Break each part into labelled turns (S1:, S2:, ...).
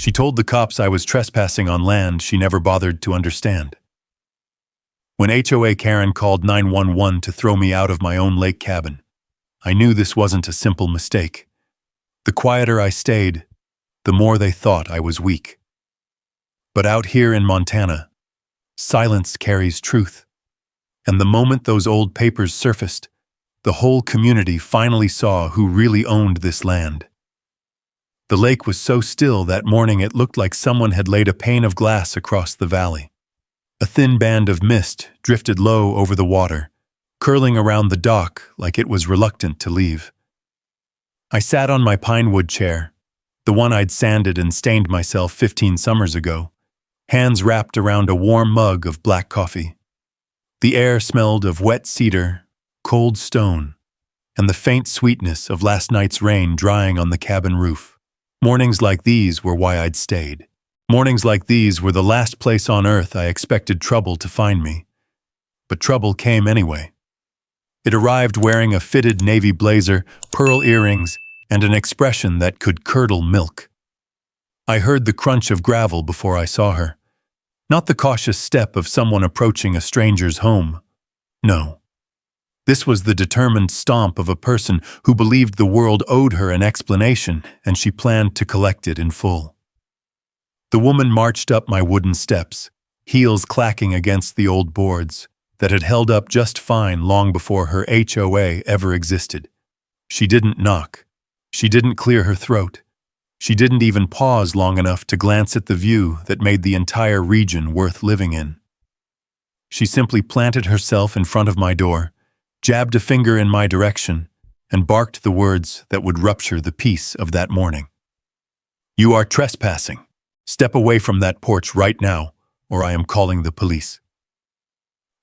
S1: She told the cops I was trespassing on land she never bothered to understand. When HOA Karen called 911 to throw me out of my own lake cabin, I knew this wasn't a simple mistake. The quieter I stayed, the more they thought I was weak. But out here in Montana, silence carries truth. And the moment those old papers surfaced, the whole community finally saw who really owned this land. The lake was so still that morning it looked like someone had laid a pane of glass across the valley. A thin band of mist drifted low over the water, curling around the dock like it was reluctant to leave. I sat on my pinewood chair, the one I'd sanded and stained myself 15 summers ago, hands wrapped around a warm mug of black coffee. The air smelled of wet cedar, cold stone, and the faint sweetness of last night's rain drying on the cabin roof. Mornings like these were why I'd stayed. Mornings like these were the last place on earth I expected trouble to find me. But trouble came anyway. It arrived wearing a fitted navy blazer, pearl earrings, and an expression that could curdle milk. I heard the crunch of gravel before I saw her. Not the cautious step of someone approaching a stranger's home. No. This was the determined stomp of a person who believed the world owed her an explanation, and she planned to collect it in full. The woman marched up my wooden steps, heels clacking against the old boards that had held up just fine long before her HOA ever existed. She didn't knock. She didn't clear her throat. She didn't even pause long enough to glance at the view that made the entire region worth living in. She simply planted herself in front of my door, jabbed a finger in my direction, and barked the words that would rupture the peace of that morning. "You are trespassing. Step away from that porch right now, or I am calling the police."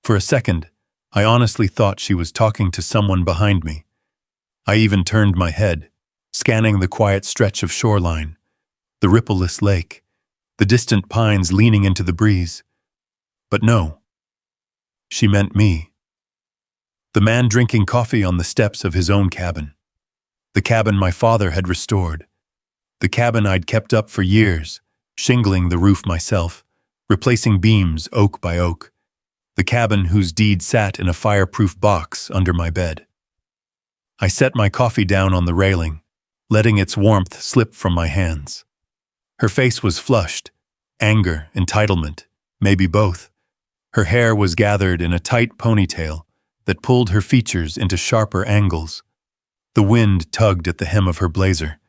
S1: For a second, I honestly thought she was talking to someone behind me. I even turned my head, scanning the quiet stretch of shoreline, the rippleless lake, the distant pines leaning into the breeze. But no, she meant me. The man drinking coffee on the steps of his own cabin. The cabin my father had restored. The cabin I'd kept up for years, shingling the roof myself, replacing beams oak by oak. The cabin whose deed sat in a fireproof box under my bed. I set my coffee down on the railing, letting its warmth slip from my hands. Her face was flushed, anger, entitlement, maybe both. Her hair was gathered in a tight ponytail that pulled her features into sharper angles. The wind tugged at the hem of her blazer,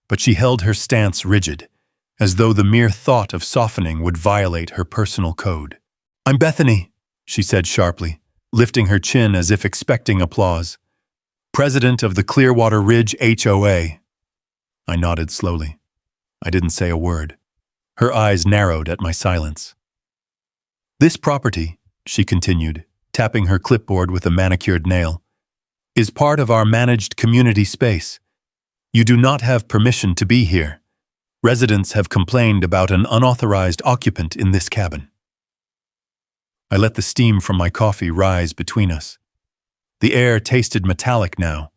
S1: but she held her stance rigid, as though the mere thought of softening would violate her personal code. "I'm Bethany," she said sharply, lifting her chin as if expecting applause. "President of the Clearwater Ridge HOA. I nodded slowly. I didn't say a word. Her eyes narrowed at my silence. "This property," she continued, tapping her clipboard with a manicured nail, "is part of our managed community space. You do not have permission to be here. Residents have complained about an unauthorized occupant in this cabin." I let the steam from my coffee rise between us. The air tasted metallic now,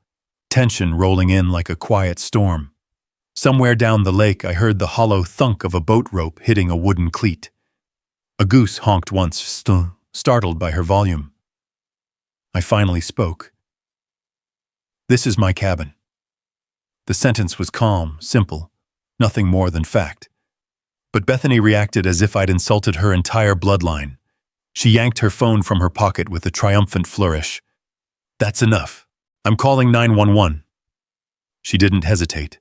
S1: tension rolling in like a quiet storm. Somewhere down the lake I heard the hollow thunk of a boat rope hitting a wooden cleat. A goose honked once, startled by her volume. I finally spoke. "This is my cabin." The sentence was calm, simple, nothing more than fact. But Bethany reacted as if I'd insulted her entire bloodline. She yanked her phone from her pocket with a triumphant flourish. "That's enough. I'm calling 911. She didn't hesitate.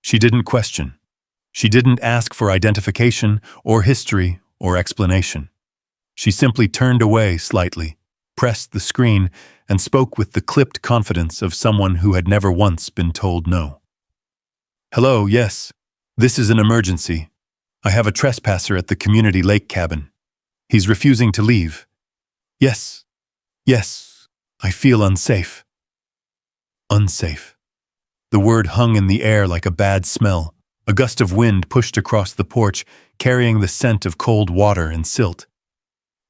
S1: She didn't question. She didn't ask for identification or history or explanation. She simply turned away slightly, pressed the screen, and spoke with the clipped confidence of someone who had never once been told no. "Hello, yes. This is an emergency. I have a trespasser at the community lake cabin. He's refusing to leave. Yes. I feel unsafe." Unsafe. The word hung in the air like a bad smell. A gust of wind pushed across the porch, carrying the scent of cold water and silt.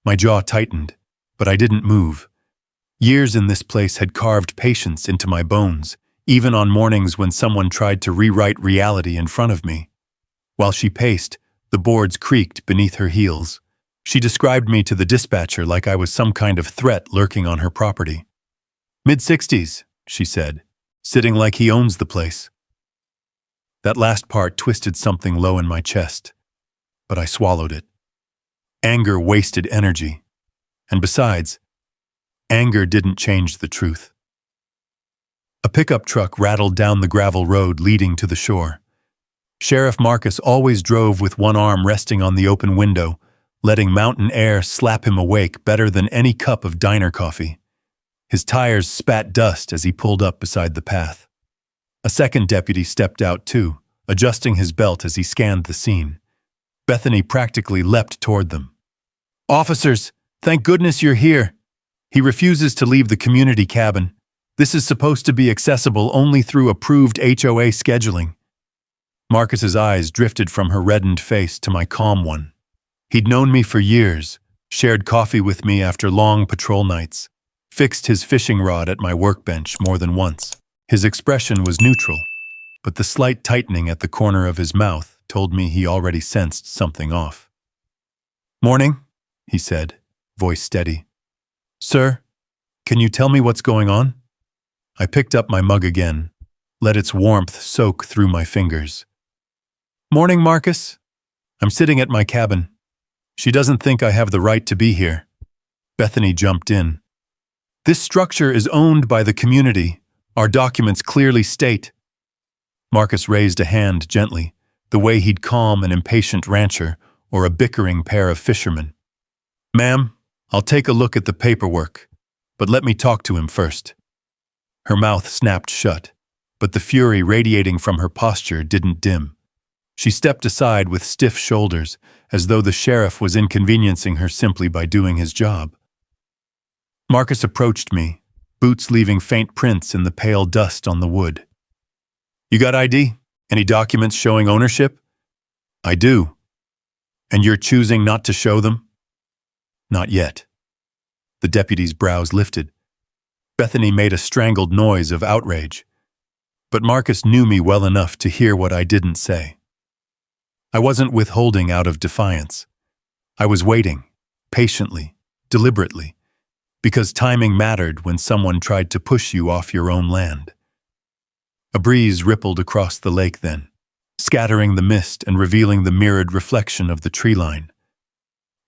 S1: My jaw tightened, but I didn't move. Years in this place had carved patience into my bones, even on mornings when someone tried to rewrite reality in front of me. While she paced, the boards creaked beneath her heels. She described me to the dispatcher like I was some kind of threat lurking on her property. Mid-60s, she said, sitting like he owns the place. That last part twisted something low in my chest, but I swallowed it. Anger wasted energy. And besides, anger didn't change the truth. A pickup truck rattled down the gravel road leading to the shore. Sheriff Marcus always drove with one arm resting on the open window, letting mountain air slap him awake better than any cup of diner coffee. His tires spat dust as he pulled up beside the path. A second deputy stepped out too, adjusting his belt as he scanned the scene. Bethany practically leapt toward them. "Officers, thank goodness you're here. He refuses to leave the community cabin. This is supposed to be accessible only through approved HOA scheduling." Marcus's eyes drifted from her reddened face to my calm one. He'd known me for years, shared coffee with me after long patrol nights, fixed his fishing rod at my workbench more than once. His expression was neutral, but the slight tightening at the corner of his mouth told me he already sensed something off. "Morning," he said, voice steady. "Sir, can you tell me what's going on?" I picked up my mug again, let its warmth soak through my fingers. "Morning, Marcus. I'm sitting at my cabin. She doesn't think I have the right to be here." Bethany jumped in. "This structure is owned by the community. Our documents clearly state." Marcus raised a hand gently, the way he'd calm an impatient rancher or a bickering pair of fishermen. "Ma'am, I'll take a look at the paperwork, but let me talk to him first." Her mouth snapped shut, but the fury radiating from her posture didn't dim. She stepped aside with stiff shoulders, as though the sheriff was inconveniencing her simply by doing his job. Marcus approached me, boots leaving faint prints in the pale dust on the wood. "You got ID? Any documents showing ownership?" "I do." "And you're choosing not to show them?" "Not yet." The deputy's brows lifted. Bethany made a strangled noise of outrage. But Marcus knew me well enough to hear what I didn't say. I wasn't withholding out of defiance. I was waiting, patiently, deliberately, because timing mattered when someone tried to push you off your own land. A breeze rippled across the lake then, scattering the mist and revealing the mirrored reflection of the tree line.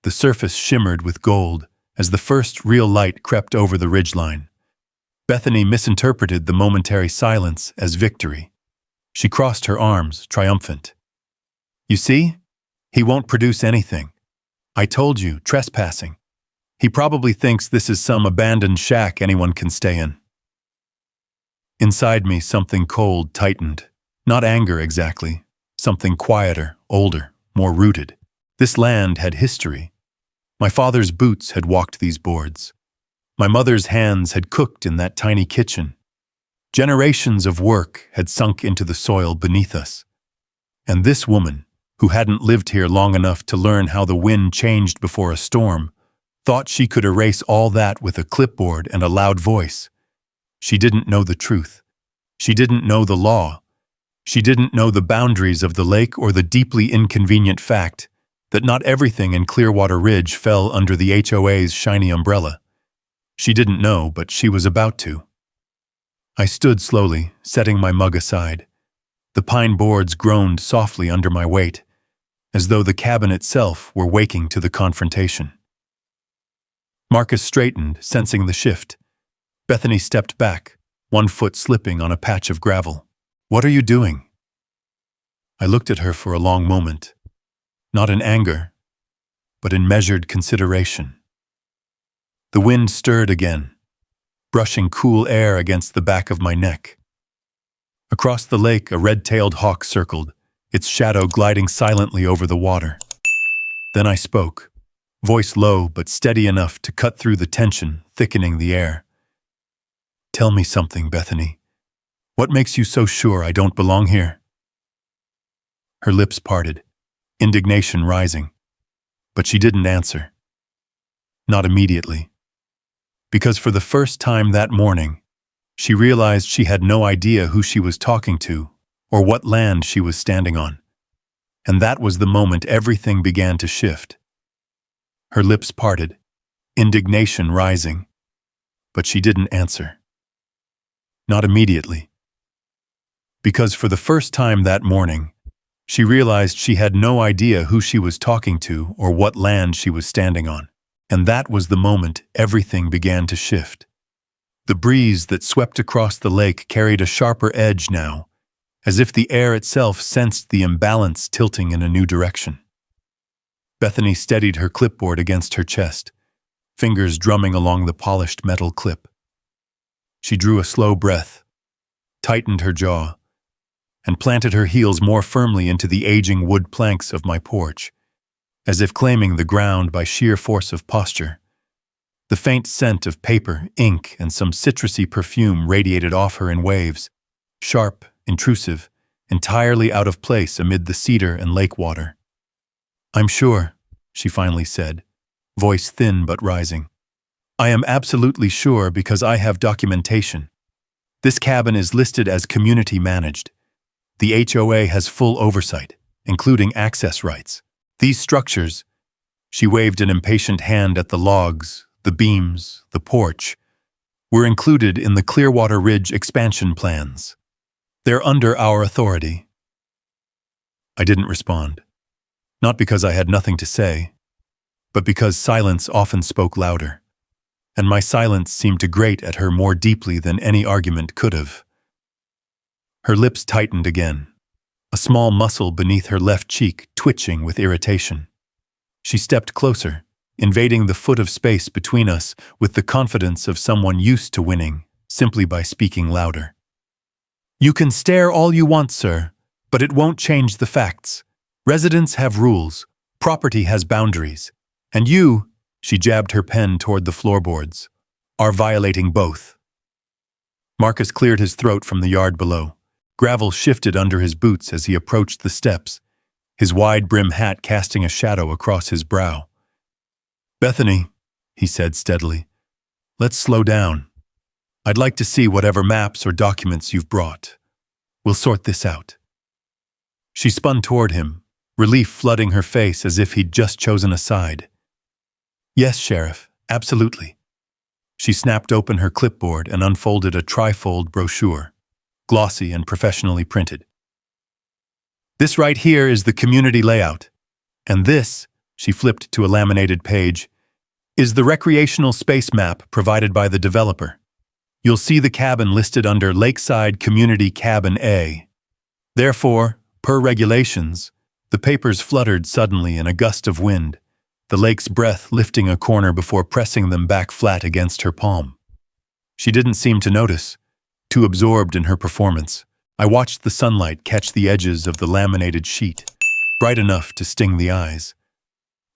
S1: The surface shimmered with gold as the first real light crept over the ridgeline. Bethany misinterpreted the momentary silence as victory. She crossed her arms, triumphant. "You see? He won't produce anything. I told you, trespassing. He probably thinks this is some abandoned shack anyone can stay in." Inside me, something cold tightened. Not anger exactly. Something quieter, older, more rooted. This land had history. My father's boots had walked these boards. My mother's hands had cooked in that tiny kitchen. Generations of work had sunk into the soil beneath us. And this woman, who hadn't lived here long enough to learn how the wind changed before a storm, thought she could erase all that with a clipboard and a loud voice. She didn't know the truth. She didn't know the law. She didn't know the boundaries of the lake or the deeply inconvenient fact that not everything in Clearwater Ridge fell under the HOA's shiny umbrella. She didn't know, but she was about to. I stood slowly, setting my mug aside. The pine boards groaned softly under my weight, as though the cabin itself were waking to the confrontation. Marcus straightened, sensing the shift. Bethany stepped back, one foot slipping on a patch of gravel. "What are you doing?" I looked at her for a long moment, not in anger, but in measured consideration. The wind stirred again, brushing cool air against the back of my neck. Across the lake, a red-tailed hawk circled, its shadow gliding silently over the water. Then I spoke, voice low but steady enough to cut through the tension thickening the air. "Tell me something, Bethany. What makes you so sure I don't belong here?" Her lips parted, indignation rising, but she didn't answer. Not immediately. Because for the first time that morning, she realized she had no idea who she was talking to or what land she was standing on. And that was the moment everything began to shift. Her lips parted, indignation rising, but she didn't answer. Not immediately. Because for the first time that morning, she realized she had no idea who she was talking to or what land she was standing on. And that was the moment everything began to shift. The breeze that swept across the lake carried a sharper edge now, as if the air itself sensed the imbalance tilting in a new direction. Bethany steadied her clipboard against her chest, fingers drumming along the polished metal clip. She drew a slow breath, tightened her jaw, and planted her heels more firmly into the aging wood planks of my porch, as if claiming the ground by sheer force of posture. The faint scent of paper, ink, and some citrusy perfume radiated off her in waves, sharp, intrusive, entirely out of place amid the cedar and lake water. "I'm sure," she finally said, voice thin but rising. "I am absolutely sure because I have documentation. This cabin is listed as community managed. The HOA has full oversight, including access rights. These structures," she waved an impatient hand at the logs, the beams, the porch, "were included in the Clearwater Ridge expansion plans. They're under our authority." I didn't respond. Not because I had nothing to say, but because silence often spoke louder, and my silence seemed to grate at her more deeply than any argument could have. Her lips tightened again, a small muscle beneath her left cheek twitching with irritation. She stepped closer, invading the foot of space between us with the confidence of someone used to winning, simply by speaking louder. "You can stare all you want, sir, but it won't change the facts. Residents have rules, property has boundaries, and you," she jabbed her pen toward the floorboards, "are violating both." Marcus cleared his throat from the yard below. Gravel shifted under his boots as he approached the steps, his wide-brim hat casting a shadow across his brow. "Bethany," he said steadily, "let's slow down. I'd like to see whatever maps or documents you've brought. We'll sort this out." She spun toward him, relief flooding her face as if he'd just chosen a side. "Yes, Sheriff, absolutely." She snapped open her clipboard and unfolded a trifold brochure, glossy and professionally printed. "This right here is the community layout, and this," she flipped to a laminated page, "is the recreational space map provided by the developer. You'll see the cabin listed under Lakeside Community Cabin A. Therefore, per regulations," the papers fluttered suddenly in a gust of wind, the lake's breath lifting a corner before pressing them back flat against her palm. She didn't seem to notice, too absorbed in her performance. I watched the sunlight catch the edges of the laminated sheet, bright enough to sting the eyes.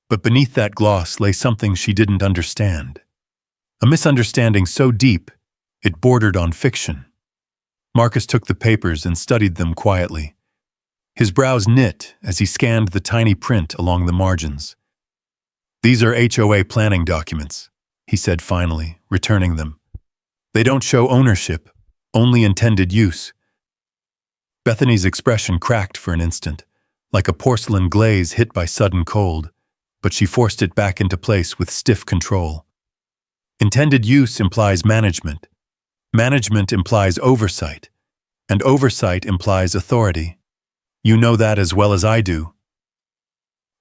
S1: But beneath that gloss lay something she didn't understand. A misunderstanding so deep, it bordered on fiction. Marcus took the papers and studied them quietly. His brows knit as he scanned the tiny print along the margins. "These are HOA planning documents," he said finally, returning them. "They don't show ownership, only intended use." Bethany's expression cracked for an instant, like a porcelain glaze hit by sudden cold, but she forced it back into place with stiff control. Intended use implies management. Management implies oversight, and oversight implies authority. You know that as well as I do.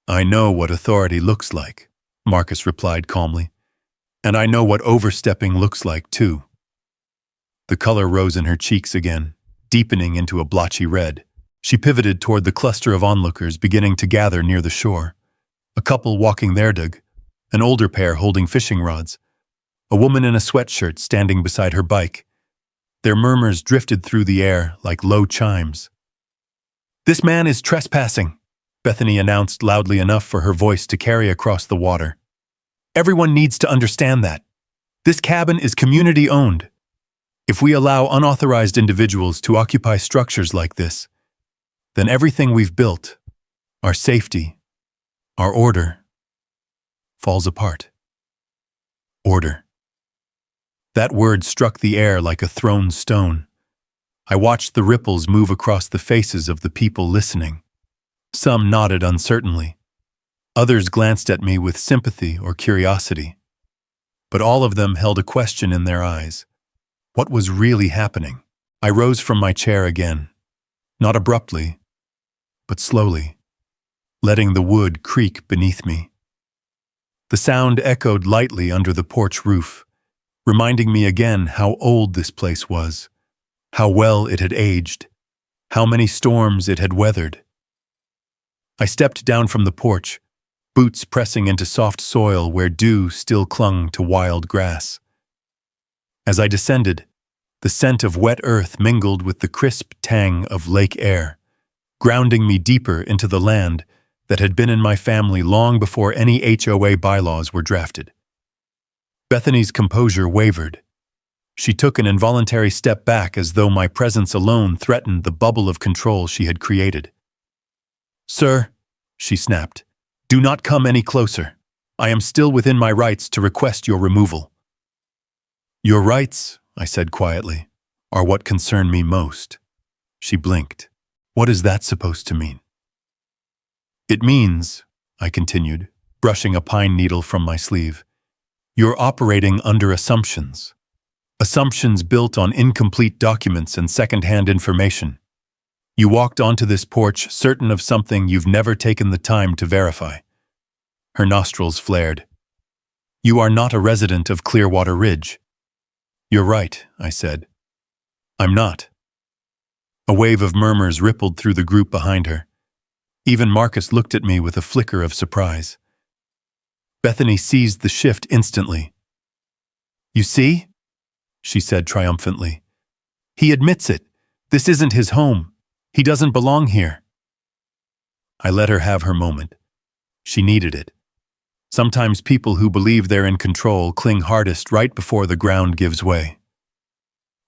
S1: "I know what authority looks like," Marcus replied calmly. "And I know what overstepping looks like, too." The color rose in her cheeks again, deepening into a blotchy red. She pivoted toward the cluster of onlookers beginning to gather near the shore. A couple walking their dog, an older pair holding fishing rods, a woman in a sweatshirt standing beside her bike. Their murmurs drifted through the air like low chimes. "This man is trespassing," Bethany announced loudly enough for her voice to carry across the water. "Everyone needs to understand that. This cabin is community-owned. If we allow unauthorized individuals to occupy structures like this, then everything we've built, our safety, our order, falls apart." Order. That word struck the air like a thrown stone. I watched the ripples move across the faces of the people listening. Some nodded uncertainly. Others glanced at me with sympathy or curiosity. But all of them held a question in their eyes. What was really happening? I rose from my chair again, not abruptly, but slowly, letting the wood creak beneath me. The sound echoed lightly under the porch roof, reminding me again how old this place was, how well it had aged, how many storms it had weathered. I stepped down from the porch, boots pressing into soft soil where dew still clung to wild grass. As I descended, the scent of wet earth mingled with the crisp tang of lake air, grounding me deeper into the land that had been in my family long before any HOA bylaws were drafted. Bethany's composure wavered. She took an involuntary step back as though my presence alone threatened the bubble of control she had created. "Sir," she snapped, "do not come any closer. I am still within my rights to request your removal." "Your rights," I said quietly, "are what concern me most." She blinked. "What is that supposed to mean?" "It means," I continued, brushing a pine needle from my sleeve, "you're operating under assumptions. Assumptions built on incomplete documents and second-hand information. You walked onto this porch certain of something you've never taken the time to verify." Her nostrils flared. "You are not a resident of Clearwater Ridge." "You're right," I said. "I'm not." A wave of murmurs rippled through the group behind her. Even Marcus looked at me with a flicker of surprise. Bethany seized the shift instantly. "You see?" she said triumphantly. "He admits it. This isn't his home. He doesn't belong here." I let her have her moment. She needed it. Sometimes people who believe they're in control cling hardest right before the ground gives way.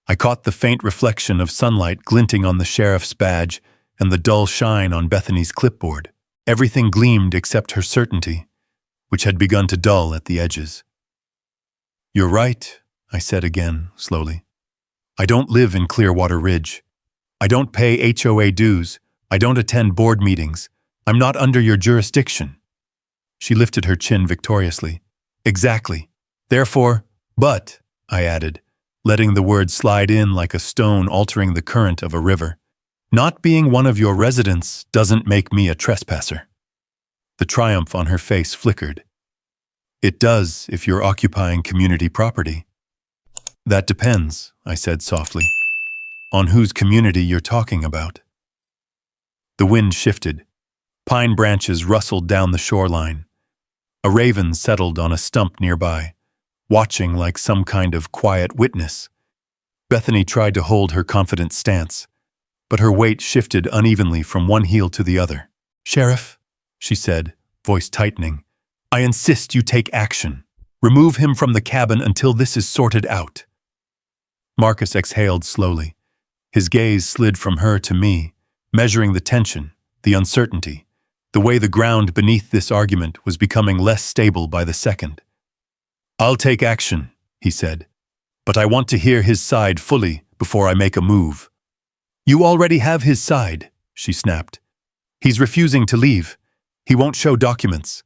S1: I caught the faint reflection of sunlight glinting on the sheriff's badge and the dull shine on Bethany's clipboard. Everything gleamed except her certainty, which had begun to dull at the edges. "You're right," I said again, slowly. "I don't live in Clearwater Ridge. I don't pay HOA dues. I don't attend board meetings. I'm not under your jurisdiction." She lifted her chin victoriously. "Exactly. Therefore, but," I added, letting the word slide in like a stone altering the current of a river, "not being one of your residents doesn't make me a trespasser." The triumph on her face flickered. "It does if you're occupying community property." "That depends," I said softly, "on whose community you're talking about." The wind shifted. Pine branches rustled down the shoreline. A raven settled on a stump nearby, watching like some kind of quiet witness. Bethany tried to hold her confident stance, but her weight shifted unevenly from one heel to the other. "Sheriff," she said, voice tightening, "I insist you take action. Remove him from the cabin until this is sorted out." Marcus exhaled slowly. His gaze slid from her to me, measuring the tension, the uncertainty, the way the ground beneath this argument was becoming less stable by the second. "I'll take action," he said, "but I want to hear his side fully before I make a move." "You already have his side," she snapped. "He's refusing to leave. He won't show documents.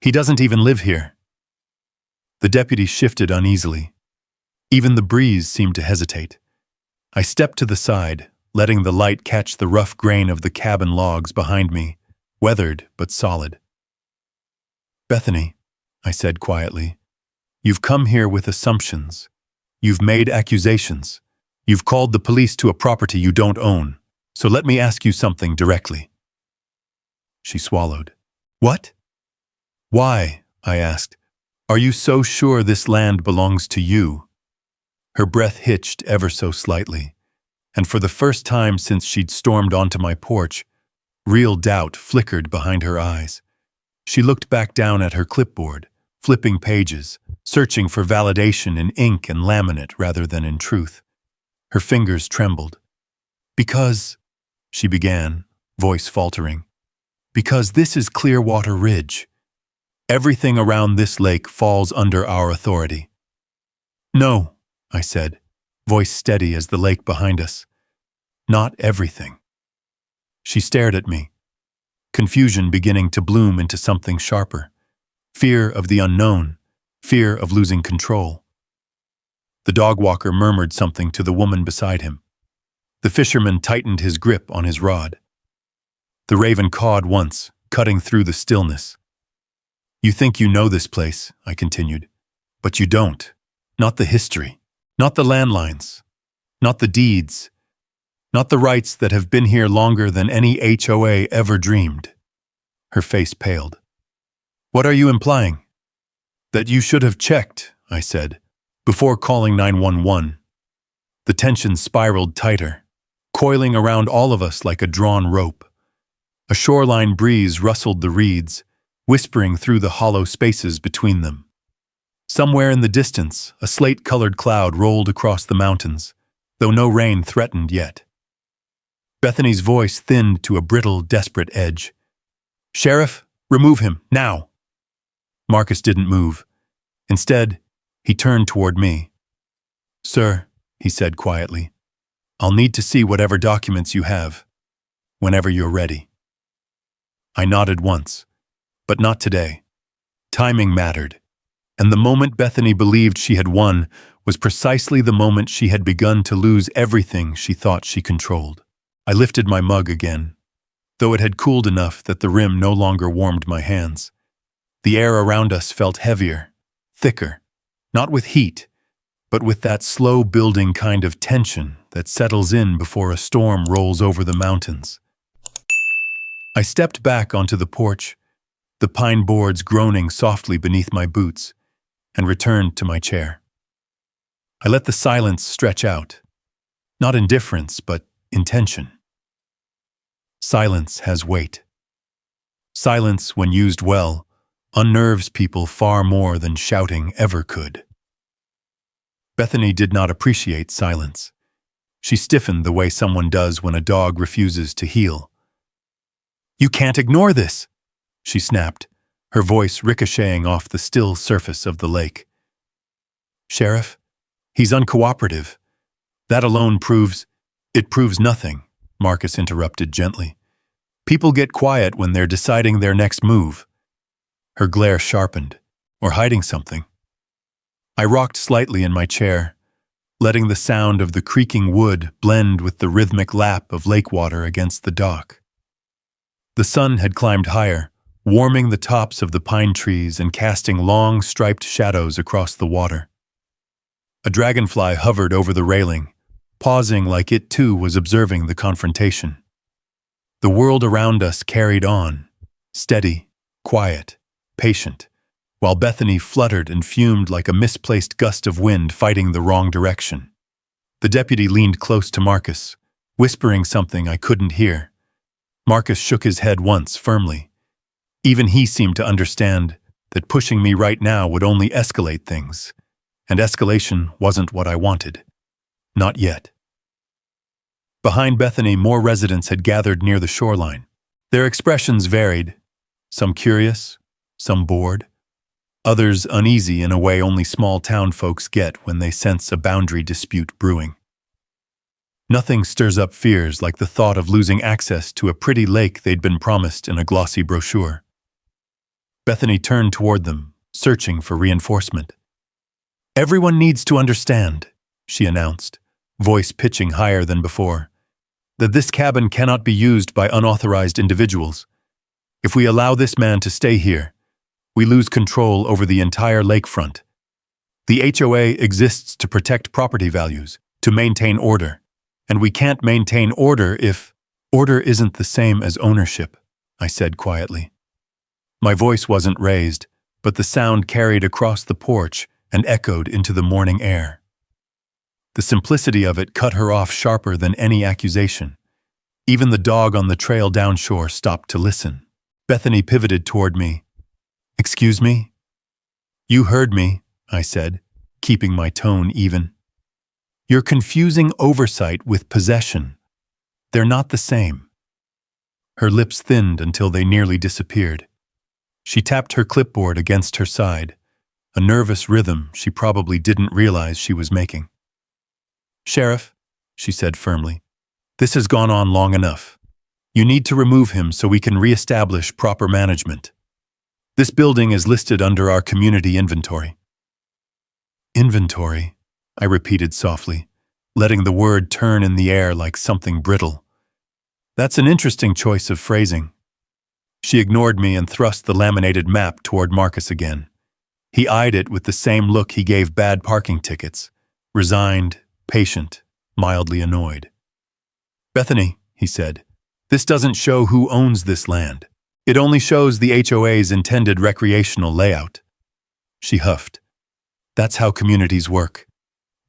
S1: He doesn't even live here." The deputy shifted uneasily. Even the breeze seemed to hesitate. I stepped to the side, letting the light catch the rough grain of the cabin logs behind me, weathered but solid. "Bethany," I said quietly, "you've come here with assumptions. You've made accusations. You've called the police to a property you don't own. So let me ask you something directly." She swallowed. "What?" "Why," I asked, "are you so sure this land belongs to you?" Her breath hitched ever so slightly, and for the first time since she'd stormed onto my porch, real doubt flickered behind her eyes. She looked back down at her clipboard, flipping pages, searching for validation in ink and laminate rather than in truth. Her fingers trembled. "Because," she began, voice faltering, "because this is Clearwater Ridge. Everything around this lake falls under our authority." "No," I said, voice steady as the lake behind us. "Not everything." She stared at me. confusion beginning to bloom into something sharper. Fear of the unknown, fear of losing control. The dog walker murmured something to the woman beside him. The fisherman tightened his grip on his rod. The raven cawed once, cutting through the stillness. "You think you know this place," I continued, "but you don't. Not the history, not the landlines, not the deeds, not the rights that have been here longer than any HOA ever dreamed." Her face paled. "What are you implying?" "That you should have checked," I said, "before calling 911. The tension spiraled tighter, coiling around all of us like a drawn rope. A shoreline breeze rustled the reeds, whispering through the hollow spaces between them. Somewhere in the distance, a slate-colored cloud rolled across the mountains, though no rain threatened yet. Bethany's voice thinned to a brittle, desperate edge. "Sheriff, remove him, now!" Marcus didn't move. Instead, he turned toward me. "Sir," he said quietly, "I'll need to see whatever documents you have, whenever you're ready." I nodded once, but not today. Timing mattered, and the moment Bethany believed she had won was precisely the moment she had begun to lose everything she thought she controlled. I lifted my mug again, though it had cooled enough that the rim no longer warmed my hands. The air around us felt heavier, thicker, not with heat, but with that slow-building kind of tension that settles in before a storm rolls over the mountains. I stepped back onto the porch, the pine boards groaning softly beneath my boots, and returned to my chair. I let the silence stretch out, not indifference, but intention. Silence has weight. Silence, when used well, unnerves people far more than shouting ever could. Bethany did not appreciate silence. She stiffened the way someone does when a dog refuses to heel. "You can't ignore this," she snapped, her voice ricocheting off the still surface of the lake. "Sheriff, he's uncooperative. That alone proves—" "It proves nothing," Marcus interrupted gently. "People get quiet when they're deciding their next move." Her glare sharpened, or hiding something. I rocked slightly in my chair, letting the sound of the creaking wood blend with the rhythmic lap of lake water against the dock. The sun had climbed higher, warming the tops of the pine trees and casting long, striped shadows across the water. A dragonfly hovered over the railing, pausing like it too was observing the confrontation. The world around us carried on, steady, quiet, patient, while Bethany fluttered and fumed like a misplaced gust of wind fighting the wrong direction. The deputy leaned close to Marcus, whispering something I couldn't hear. Marcus shook his head once firmly. Even he seemed to understand that pushing me right now would only escalate things, and escalation wasn't what I wanted. Not yet. Behind Bethany, more residents had gathered near the shoreline. Their expressions varied, some curious, some bored, others uneasy in a way only small town folks get when they sense a boundary dispute brewing. Nothing stirs up fears like the thought of losing access to a pretty lake they'd been promised in a glossy brochure. Bethany turned toward them, searching for reinforcement. "Everyone needs to understand," she announced, voice pitching higher than before, "that this cabin cannot be used by unauthorized individuals. If we allow this man to stay here, we lose control over the entire lakefront. The HOA exists to protect property values, to maintain order, and we can't maintain order if order isn't the same as ownership," I said quietly. My voice wasn't raised, but the sound carried across the porch and echoed into the morning air. The simplicity of it cut her off sharper than any accusation. Even the dog on the trail downshore stopped to listen. Bethany pivoted toward me. "Excuse me?" "You heard me," I said, keeping my tone even. "You're confusing oversight with possession. They're not the same." Her lips thinned until they nearly disappeared. She tapped her clipboard against her side, a nervous rhythm she probably didn't realize she was making. "Sheriff," she said firmly, "this has gone on long enough. You need to remove him so we can re-establish proper management. This building is listed under our community inventory. Inventory, I repeated softly, letting the word turn in the air like something brittle. That's an interesting choice of phrasing. She ignored me and thrust the laminated map toward Marcus again. He eyed it with the same look he gave bad parking tickets, resigned, patient, mildly annoyed. Bethany, he said, this doesn't show who owns this land. It only shows the HOA's intended recreational layout. She huffed. That's how communities work.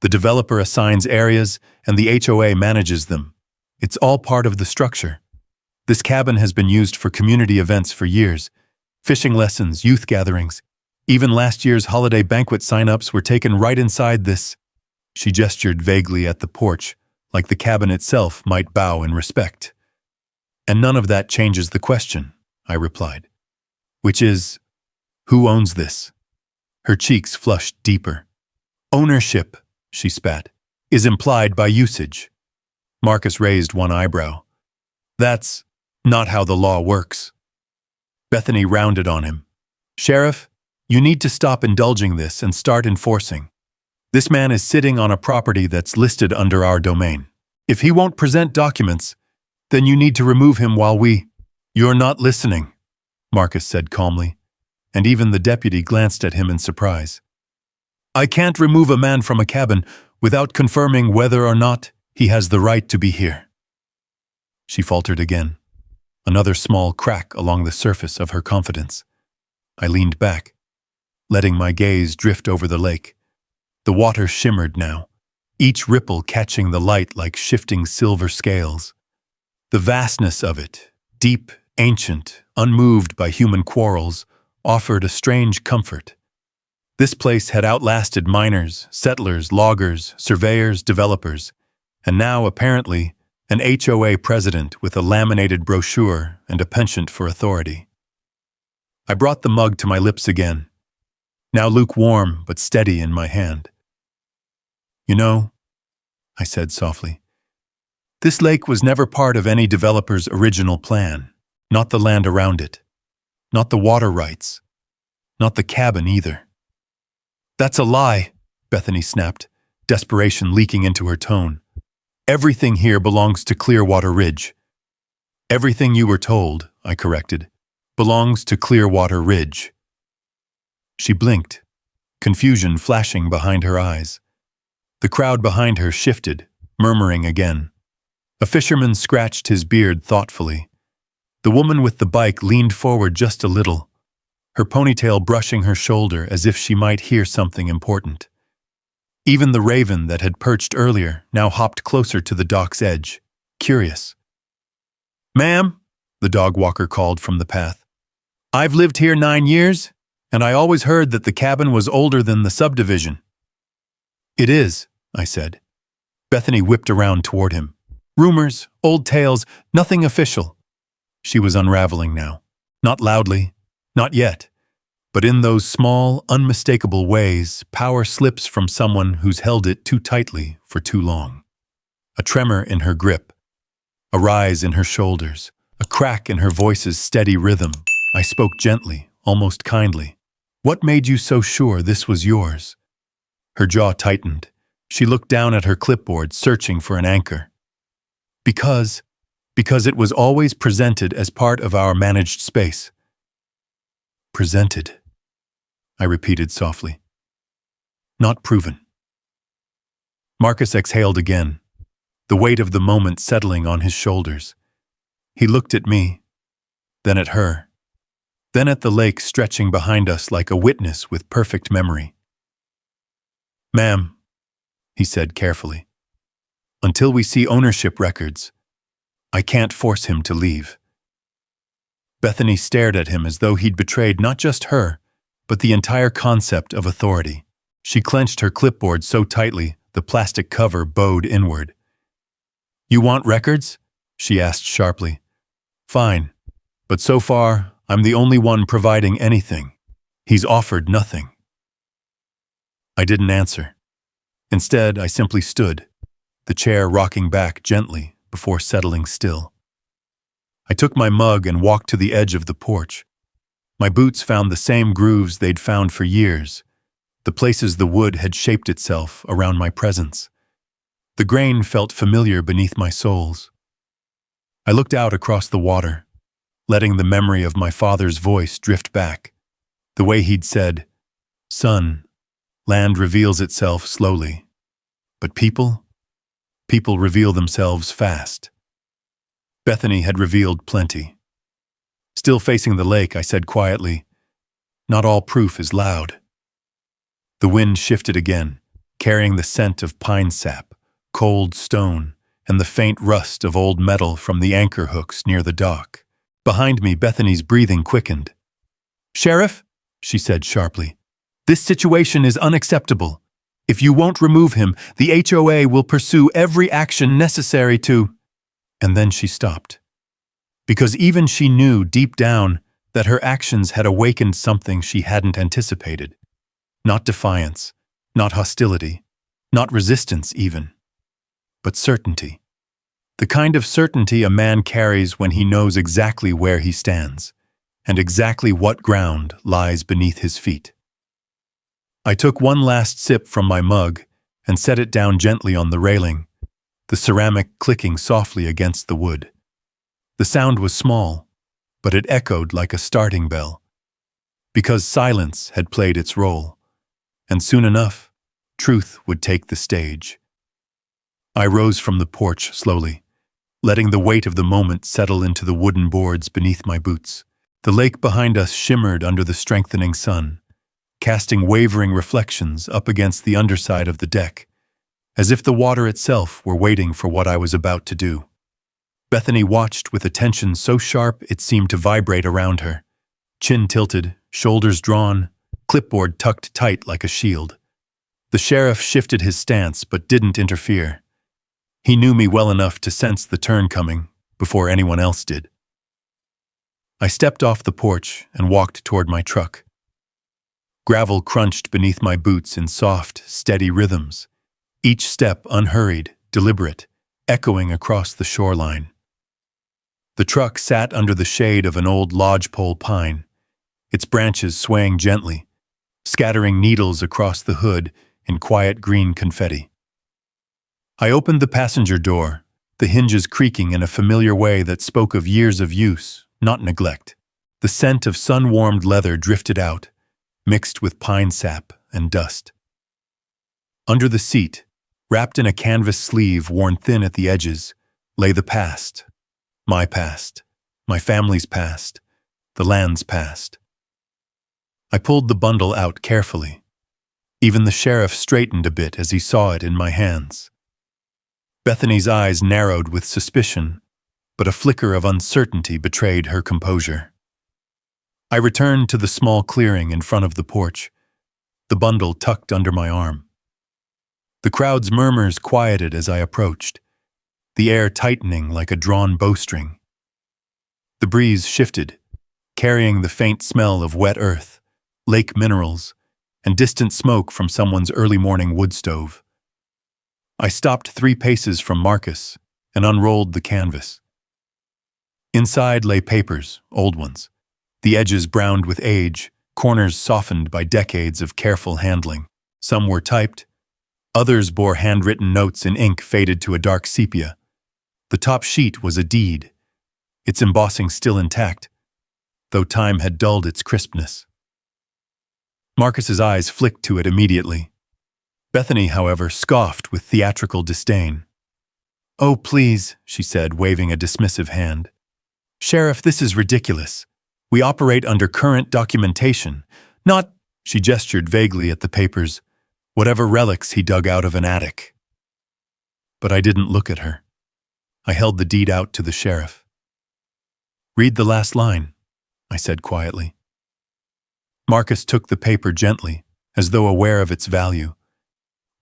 S1: The developer assigns areas and the HOA manages them. It's all part of the structure. This cabin has been used for community events for years. Fishing lessons, youth gatherings. Even last year's holiday banquet sign-ups were taken right inside this. She gestured vaguely at the porch, like the cabin itself might bow in respect. And none of that changes the question, I replied. Which is, who owns this? Her cheeks flushed deeper. Ownership, she spat, is implied by usage. Marcus raised one eyebrow. That's not how the law works. Bethany rounded on him. Sheriff, you need to stop indulging this and start enforcing. This man is sitting on a property that's listed under our domain. If he won't present documents, then you need to remove him while we— You're not listening, Marcus said calmly, and even the deputy glanced at him in surprise. I can't remove a man from a cabin without confirming whether or not he has the right to be here. She faltered again, another small crack along the surface of her confidence. I leaned back, letting my gaze drift over the lake. The water shimmered now, each ripple catching the light like shifting silver scales. The vastness of it, deep, ancient, unmoved by human quarrels, offered a strange comfort. This place had outlasted miners, settlers, loggers, surveyors, developers, and now, apparently, an HOA president with a laminated brochure and a penchant for authority. I brought the mug to my lips again, now lukewarm but steady in my hand. You know, I said softly, this lake was never part of any developer's original plan, not the land around it, not the water rights, not the cabin either. That's a lie, Bethany snapped, desperation leaking into her tone. Everything here belongs to Clearwater Ridge. Everything you were told, I corrected, belongs to Clearwater Ridge. She blinked, confusion flashing behind her eyes. The crowd behind her shifted, murmuring again. A fisherman scratched his beard thoughtfully. The woman with the bike leaned forward just a little, her ponytail brushing her shoulder as if she might hear something important. Even the raven that had perched earlier now hopped closer to the dock's edge, curious. Ma'am, the dog walker called from the path. I've lived here 9 years, and I always heard that the cabin was older than the subdivision. It is, I said. Bethany whipped around toward him. Rumors, old tales, nothing official. She was unraveling now. Not loudly, not yet. But in those small, unmistakable ways, power slips from someone who's held it too tightly for too long. A tremor in her grip, a rise in her shoulders, a crack in her voice's steady rhythm. I spoke gently, almost kindly. What made you so sure this was yours? Her jaw tightened. She looked down at her clipboard, searching for an anchor. Because it was always presented as part of our managed space. Presented, I repeated softly. Not proven. Marcus exhaled again, the weight of the moment settling on his shoulders. He looked at me, then at her, then at the lake stretching behind us like a witness with perfect memory. Ma'am, he said carefully, until we see ownership records, I can't force him to leave. Bethany stared at him as though he'd betrayed not just her, but the entire concept of authority. She clenched her clipboard so tightly, the plastic cover bowed inward. You want records? She asked sharply. Fine, but so far, I'm the only one providing anything. He's offered nothing. I didn't answer. Instead, I simply stood, the chair rocking back gently before settling still. I took my mug and walked to the edge of the porch. My boots found the same grooves they'd found for years, the places the wood had shaped itself around my presence. The grain felt familiar beneath my soles. I looked out across the water, letting the memory of my father's voice drift back, the way he'd said, "Son, land reveals itself slowly, but people reveal themselves fast." Bethany had revealed plenty. Still facing the lake, I said quietly, "Not all proof is loud." The wind shifted again, carrying the scent of pine sap, cold stone, and the faint rust of old metal from the anchor hooks near the dock. Behind me, Bethany's breathing quickened. "Sheriff," she said sharply, "this situation is unacceptable. If you won't remove him, the HOA will pursue every action necessary to—" And then she stopped. Because even she knew deep down that her actions had awakened something she hadn't anticipated. Not defiance, not hostility, not resistance even, but certainty. The kind of certainty a man carries when he knows exactly where he stands, and exactly what ground lies beneath his feet. I took one last sip from my mug and set it down gently on the railing, the ceramic clicking softly against the wood. The sound was small, but it echoed like a starting bell, because silence had played its role, and soon enough, truth would take the stage. I rose from the porch slowly, letting the weight of the moment settle into the wooden boards beneath my boots. The lake behind us shimmered under the strengthening sun, casting wavering reflections up against the underside of the deck, as if the water itself were waiting for what I was about to do. Bethany watched with attention so sharp it seemed to vibrate around her, chin tilted, shoulders drawn, clipboard tucked tight like a shield. The sheriff shifted his stance but didn't interfere. He knew me well enough to sense the turn coming before anyone else did. I stepped off the porch and walked toward my truck. Gravel crunched beneath my boots in soft, steady rhythms, each step unhurried, deliberate, echoing across the shoreline. The truck sat under the shade of an old lodgepole pine, its branches swaying gently, scattering needles across the hood in quiet green confetti. I opened the passenger door, the hinges creaking in a familiar way that spoke of years of use, not neglect. The scent of sun-warmed leather drifted out, mixed with pine sap and dust. Under the seat, wrapped in a canvas sleeve worn thin at the edges, lay the past. My family's past, the land's past. I pulled the bundle out carefully. Even the sheriff straightened a bit as he saw it in my hands. Bethany's eyes narrowed with suspicion, but a flicker of uncertainty betrayed her composure. I returned to the small clearing in front of the porch, the bundle tucked under my arm. The crowd's murmurs quieted as I approached, the air tightening like a drawn bowstring. The breeze shifted, carrying the faint smell of wet earth, lake minerals, and distant smoke from someone's early morning wood stove. I stopped 3 paces from Marcus and unrolled the canvas. Inside lay papers, old ones, the edges browned with age, corners softened by decades of careful handling. Some were typed, others bore handwritten notes in ink faded to a dark sepia. The top sheet was a deed, its embossing still intact, though time had dulled its crispness. Marcus's eyes flicked to it immediately. Bethany, however, scoffed with theatrical disdain. "Oh, please," she said, waving a dismissive hand. "Sheriff, this is ridiculous. We operate under current documentation, not—" She gestured vaguely at the papers, whatever relics he dug out of an attic. But I didn't look at her. I held the deed out to the sheriff. "Read the last line," I said quietly. Marcus took the paper gently, as though aware of its value.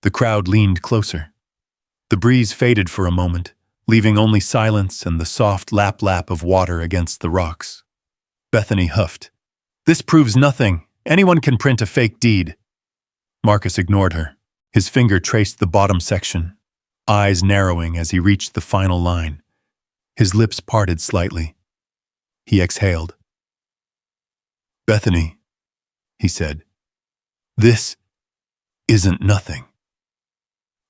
S1: The crowd leaned closer. The breeze faded for a moment, leaving only silence and the soft lap-lap of water against the rocks. Bethany huffed. "This proves nothing. Anyone can print a fake deed." Marcus ignored her. His finger traced the bottom section, eyes narrowing as he reached the final line. His lips parted slightly. He exhaled. "Bethany," he said, "this isn't nothing."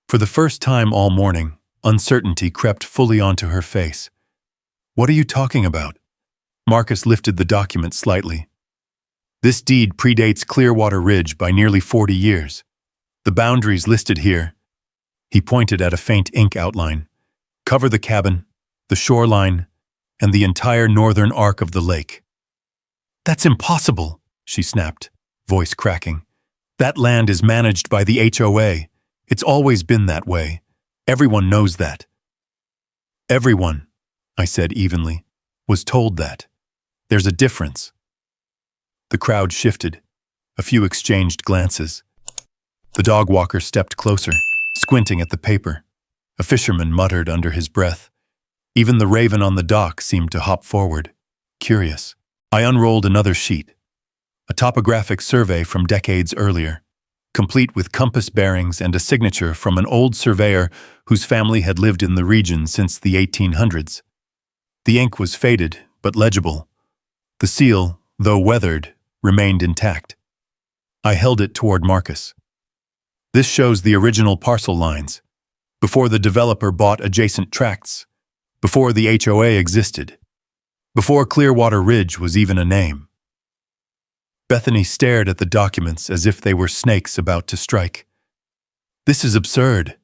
S1: For the first time all morning, uncertainty crept fully onto her face. "What are you talking about?" Marcus lifted the document slightly. "This deed predates Clearwater Ridge by nearly 40 years. The boundaries listed here," he pointed at a faint ink outline, "cover the cabin, the shoreline, and the entire northern arc of the lake." "That's impossible," she snapped, voice cracking. "That land is managed by the HOA. It's always been that way. Everyone knows that." "Everyone," I said evenly, "was told that. There's a difference." The crowd shifted. A few exchanged glances. The dog walker stepped closer, squinting at the paper. A fisherman muttered under his breath. Even the raven on the dock seemed to hop forward, curious. I unrolled another sheet. A topographic survey from decades earlier, complete with compass bearings and a signature from an old surveyor whose family had lived in the region since the 1800s. The ink was faded, but legible. The seal, though weathered, remained intact. I held it toward Marcus. "This shows the original parcel lines, before the developer bought adjacent tracts, before the HOA existed, before Clearwater Ridge was even a name." Bethany stared at the documents as if they were snakes about to strike. "This is absurd.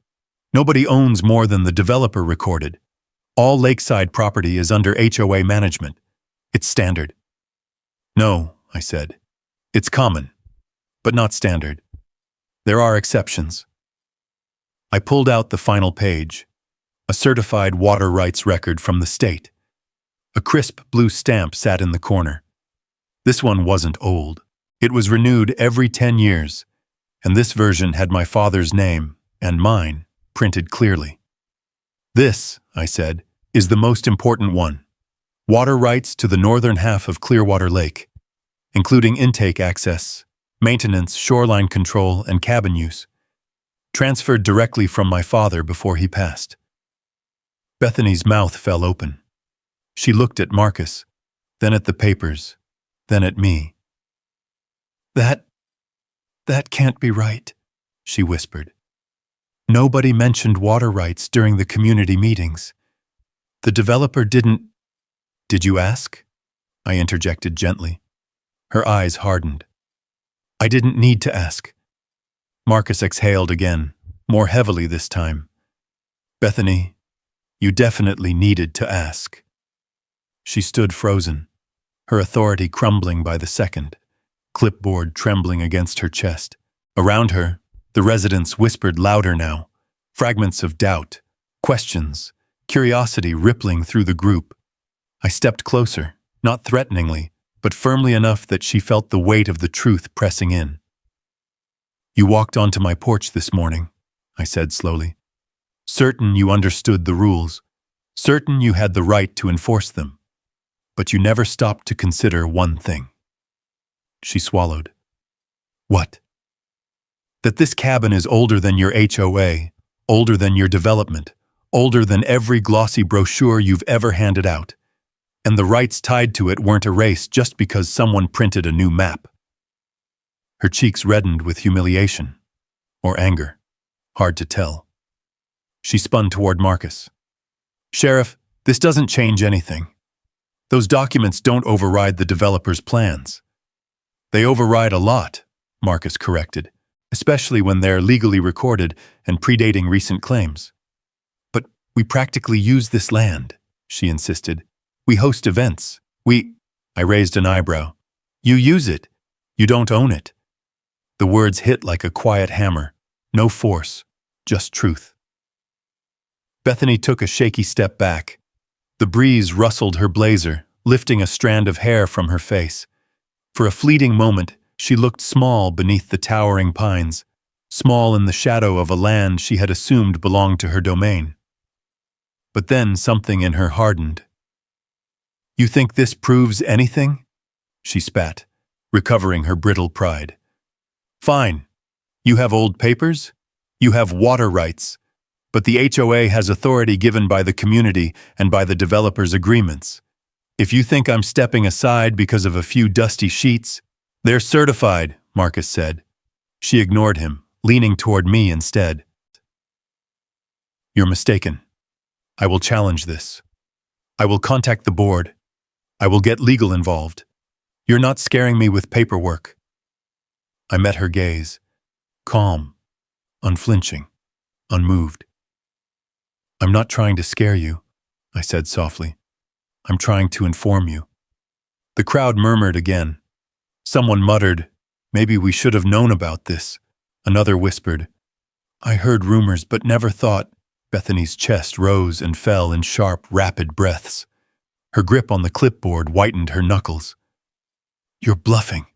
S1: Nobody owns more than the developer recorded. All lakeside property is under HOA management. It's standard." "No," I said. "It's common, but not standard. There are exceptions." I pulled out the final page, a certified water rights record from the state. A crisp blue stamp sat in the corner. This one wasn't old. It was renewed every 10 years, and this version had my father's name and mine printed clearly. "This," I said, "is the most important one. Water rights to the northern half of Clearwater Lake, including intake access, maintenance, shoreline control, and cabin use, transferred directly from my father before he passed." Bethany's mouth fell open. She looked at Marcus, then at the papers, then at me. That can't be right," she whispered. "Nobody mentioned water rights during the community meetings. The developer didn't—" "Did you ask?" I interjected gently. Her eyes hardened. "I didn't need to ask." Marcus exhaled again, more heavily this time. "Bethany, you definitely needed to ask." She stood frozen, her authority crumbling by the second, clipboard trembling against her chest. Around her, the residents whispered louder now, fragments of doubt, questions, curiosity rippling through the group. I stepped closer, not threateningly, but firmly enough that she felt the weight of the truth pressing in. "You walked onto my porch this morning," I said slowly. "Certain you understood the rules, certain you had the right to enforce them, but you never stopped to consider one thing." She swallowed. "What?" "That this cabin is older than your HOA, older than your development, older than every glossy brochure you've ever handed out, and the rights tied to it weren't erased just because someone printed a new map." Her cheeks reddened with humiliation, or anger, hard to tell. She spun toward Marcus. "Sheriff, this doesn't change anything. Those documents don't override the developer's plans." "They override a lot," Marcus corrected, "especially when they're legally recorded and predating recent claims." "But we practically use this land," she insisted. "We host events. I raised an eyebrow. "You use it. You don't own it." The words hit like a quiet hammer. No force, just truth. Bethany took a shaky step back. The breeze rustled her blazer, lifting a strand of hair from her face. For a fleeting moment, she looked small beneath the towering pines, small in the shadow of a land she had assumed belonged to her domain. But then something in her hardened. "You think this proves anything?" she spat, recovering her brittle pride. "Fine. You have old papers? You have water rights. But the HOA has authority given by the community and by the developer's agreements. If you think I'm stepping aside because of a few dusty sheets, they're certified, Marcus said. She ignored him, leaning toward me instead. You're mistaken. I will challenge this. I will contact the board. I will get legal involved. You're not scaring me with paperwork. I met her gaze, calm, unflinching, unmoved. I'm not trying to scare you, I said softly. I'm trying to inform you. The crowd murmured again. Someone muttered, maybe we should have known about this. Another whispered, I heard rumors but never thought. Bethany's chest rose and fell in sharp, rapid breaths. Her grip on the clipboard whitened her knuckles. You're bluffing,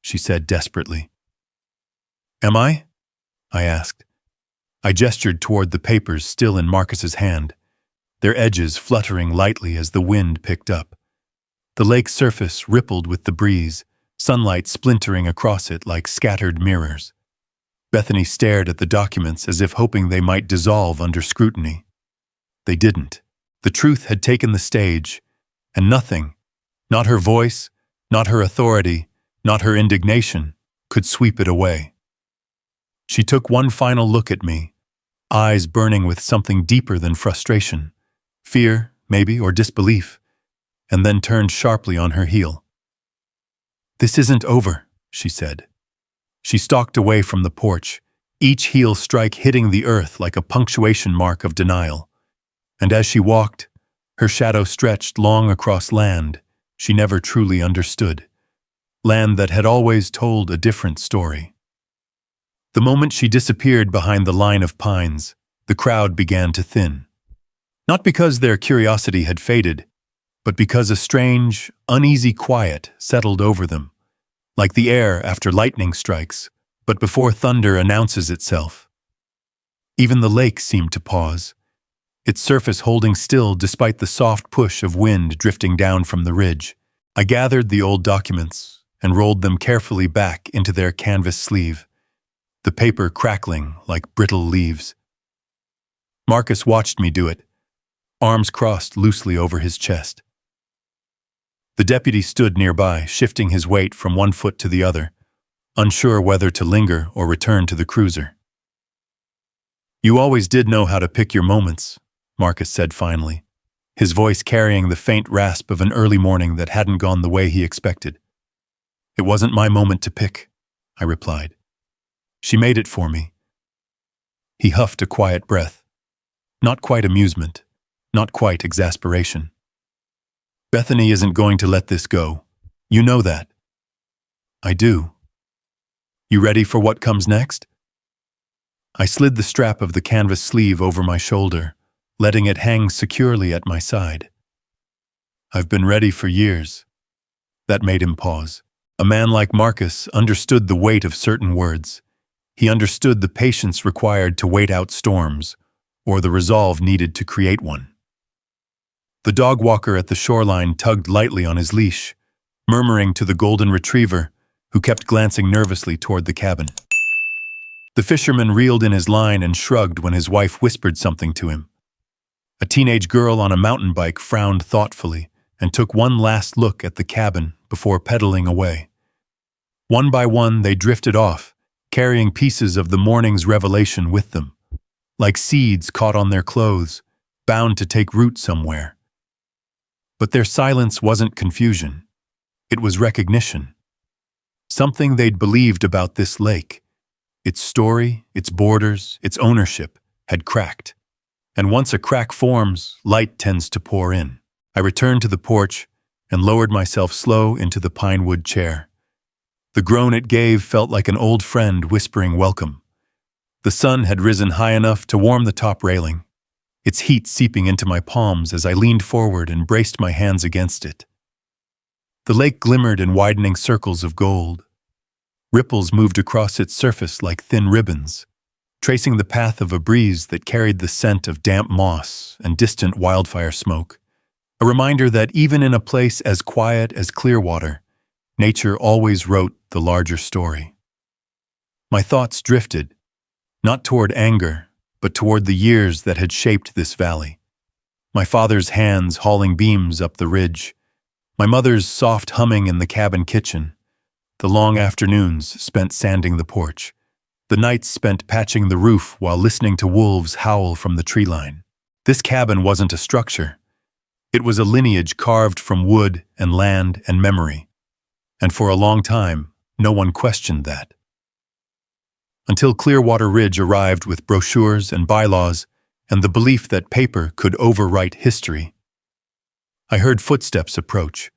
S1: she said desperately. Am I? I asked. I gestured toward the papers still in Marcus's hand, their edges fluttering lightly as the wind picked up. The lake's surface rippled with the breeze, sunlight splintering across it like scattered mirrors. Bethany stared at the documents as if hoping they might dissolve under scrutiny. They didn't. The truth had taken the stage, and nothing, not her voice, not her authority, not her indignation, could sweep it away. She took one final look at me, eyes burning with something deeper than frustration, fear, maybe, or disbelief, and then turned sharply on her heel. This isn't over, she said. She stalked away from the porch, each heel strike hitting the earth like a punctuation mark of denial. And as she walked, her shadow stretched long across land she never truly understood, land that had always told a different story. The moment she disappeared behind the line of pines, the crowd began to thin. Not because their curiosity had faded, but because a strange, uneasy quiet settled over them, like the air after lightning strikes, but before thunder announces itself. Even the lake seemed to pause, its surface holding still despite the soft push of wind drifting down from the ridge. I gathered the old documents and rolled them carefully back into their canvas sleeve, the paper crackling like brittle leaves. Marcus watched me do it, arms crossed loosely over his chest. The deputy stood nearby, shifting his weight from one foot to the other, unsure whether to linger or return to the cruiser. You always did know how to pick your moments, Marcus said finally, his voice carrying the faint rasp of an early morning that hadn't gone the way he expected. It wasn't my moment to pick, I replied. She made it for me. He huffed a quiet breath. Not quite amusement, not quite exasperation. Bethany isn't going to let this go. You know that. I do. You ready for what comes next? I slid the strap of the canvas sleeve over my shoulder, letting it hang securely at my side. I've been ready for years. That made him pause. A man like Marcus understood the weight of certain words. He understood the patience required to wait out storms, or the resolve needed to create one. The dog walker at the shoreline tugged lightly on his leash, murmuring to the golden retriever, who kept glancing nervously toward the cabin. The fisherman reeled in his line and shrugged when his wife whispered something to him. A teenage girl on a mountain bike frowned thoughtfully and took one last look at the cabin before pedaling away. One by one, they drifted off, carrying pieces of the morning's revelation with them, like seeds caught on their clothes, bound to take root somewhere. But their silence wasn't confusion. It was recognition. Something they'd believed about this lake, its story, its borders, its ownership, had cracked. And once a crack forms, light tends to pour in. I returned to the porch and lowered myself slow into the pine wood chair. The groan it gave felt like an old friend whispering welcome. The sun had risen high enough to warm the top railing, its heat seeping into my palms as I leaned forward and braced my hands against it. The lake glimmered in widening circles of gold. Ripples moved across its surface like thin ribbons, tracing the path of a breeze that carried the scent of damp moss and distant wildfire smoke, a reminder that even in a place as quiet as Clearwater, nature always wrote the larger story. My thoughts drifted, not toward anger, but toward the years that had shaped this valley. My father's hands hauling beams up the ridge, My mother's soft humming in the cabin kitchen, the long afternoons spent sanding the porch, the nights spent patching the roof while listening to wolves howl from the tree line. This cabin wasn't a structure. It was a lineage carved from wood and land and memory. And for a long time, no one questioned that. Until Clearwater Ridge arrived with brochures and bylaws and the belief that paper could overwrite history. I heard footsteps approach.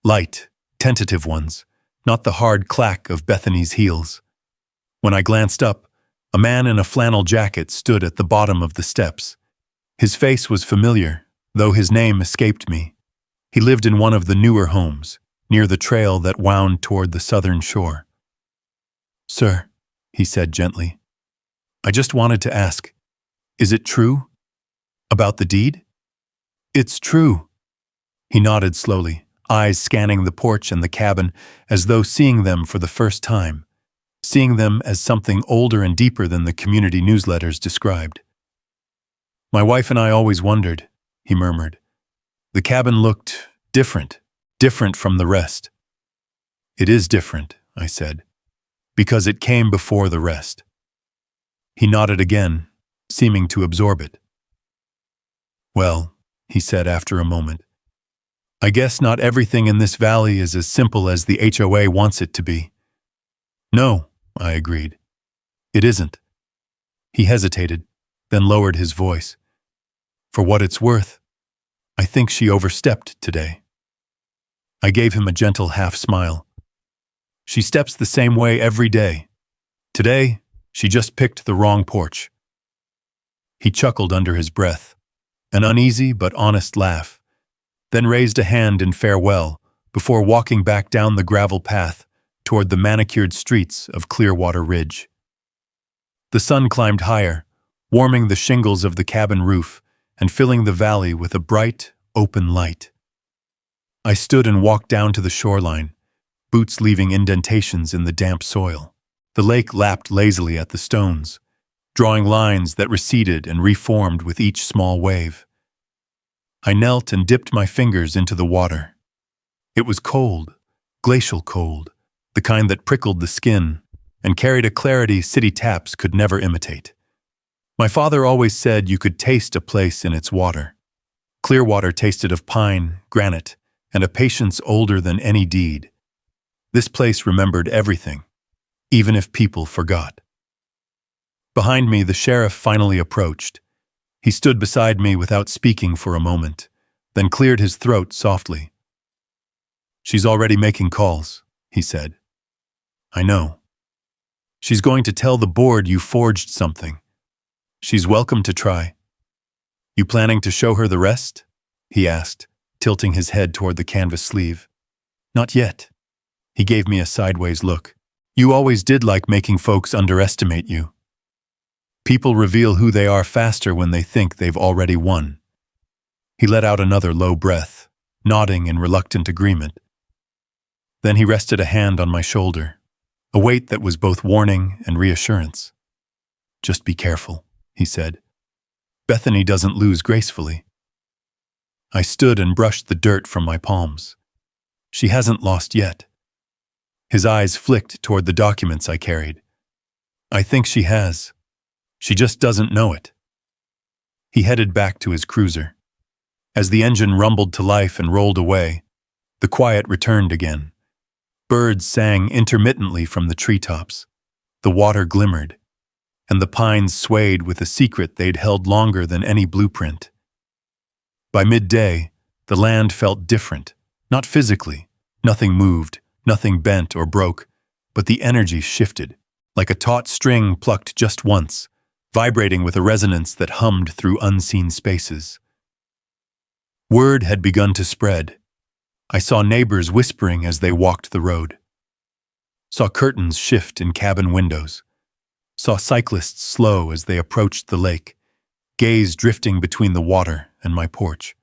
S1: Light, tentative ones, not the hard clack of Bethany's heels. When I glanced up, a man in a flannel jacket stood at the bottom of the steps. His face was familiar, though his name escaped me. He lived in one of the newer homes, near the trail that wound toward the southern shore. "Sir," he said gently, "I just wanted to ask, is it true? About the deed?" "It's true." He nodded slowly, eyes scanning the porch and the cabin as though seeing them for the first time, seeing them as something older and deeper than the community newsletters described. "My wife and I always wondered," he murmured. "The cabin looked different from the rest." "It is different," I said, "because it came before the rest." He nodded again, seeming to absorb it. "Well," he said after a moment, "I guess not everything in this valley is as simple as the HOA wants it to be." "No," I agreed. "It isn't." He hesitated, then lowered his voice. "For what it's worth, I think she overstepped today." I gave him a gentle half-smile. "She steps the same way every day. Today, she just picked the wrong porch." He chuckled under his breath, an uneasy but honest laugh, then raised a hand in farewell before walking back down the gravel path toward the manicured streets of Clearwater Ridge. The sun climbed higher, warming the shingles of the cabin roof and filling the valley with a bright, open light. I stood and walked down to the shoreline, boots leaving indentations in the damp soil. The lake lapped lazily at the stones, drawing lines that receded and reformed with each small wave. I knelt and dipped my fingers into the water. It was cold, glacial cold, the kind that prickled the skin and carried a clarity city taps could never imitate. My father always said you could taste a place in its water. Clearwater tasted of pine, granite, and a patience older than any deed. This place remembered everything, even if people forgot. Behind me, the sheriff finally approached. He stood beside me without speaking for a moment, then cleared his throat softly. "She's already making calls," he said. "I know. She's going to tell the board you forged something. She's welcome to try." "You planning to show her the rest?" he asked, tilting his head toward the canvas sleeve. "Not yet." He gave me a sideways look. "You always did like making folks underestimate you. People reveal who they are faster when they think they've already won." He let out another low breath, nodding in reluctant agreement. Then he rested a hand on my shoulder, a weight that was both warning and reassurance. "Just be careful," he said. "Bethany doesn't lose gracefully." I stood and brushed the dirt from my palms. "She hasn't lost yet." His eyes flicked toward the documents I carried. "I think she has. She just doesn't know it." He headed back to his cruiser. As the engine rumbled to life and rolled away, the quiet returned again. Birds sang intermittently from the treetops. The water glimmered, and the pines swayed with a secret they'd held longer than any blueprint. By midday, the land felt different, not physically. Nothing moved, nothing bent or broke, but the energy shifted, like a taut string plucked just once, vibrating with a resonance that hummed through unseen spaces. Word had begun to spread. I saw neighbors whispering as they walked the road. Saw curtains shift in cabin windows. Saw cyclists slow as they approached the lake, gaze drifting between the water and my porch.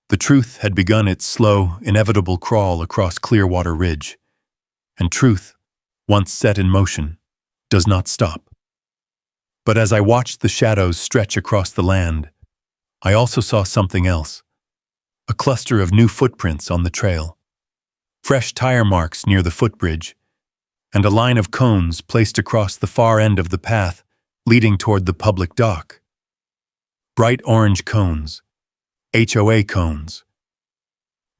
S1: The truth had begun its slow, inevitable crawl across Clearwater Ridge. And truth, once set in motion, does not stop. But as I watched the shadows stretch across the land, I also saw something else. A cluster of new footprints on the trail, fresh tire marks near the footbridge, and a line of cones placed across the far end of the path leading toward the public dock. Bright orange cones, HOA cones.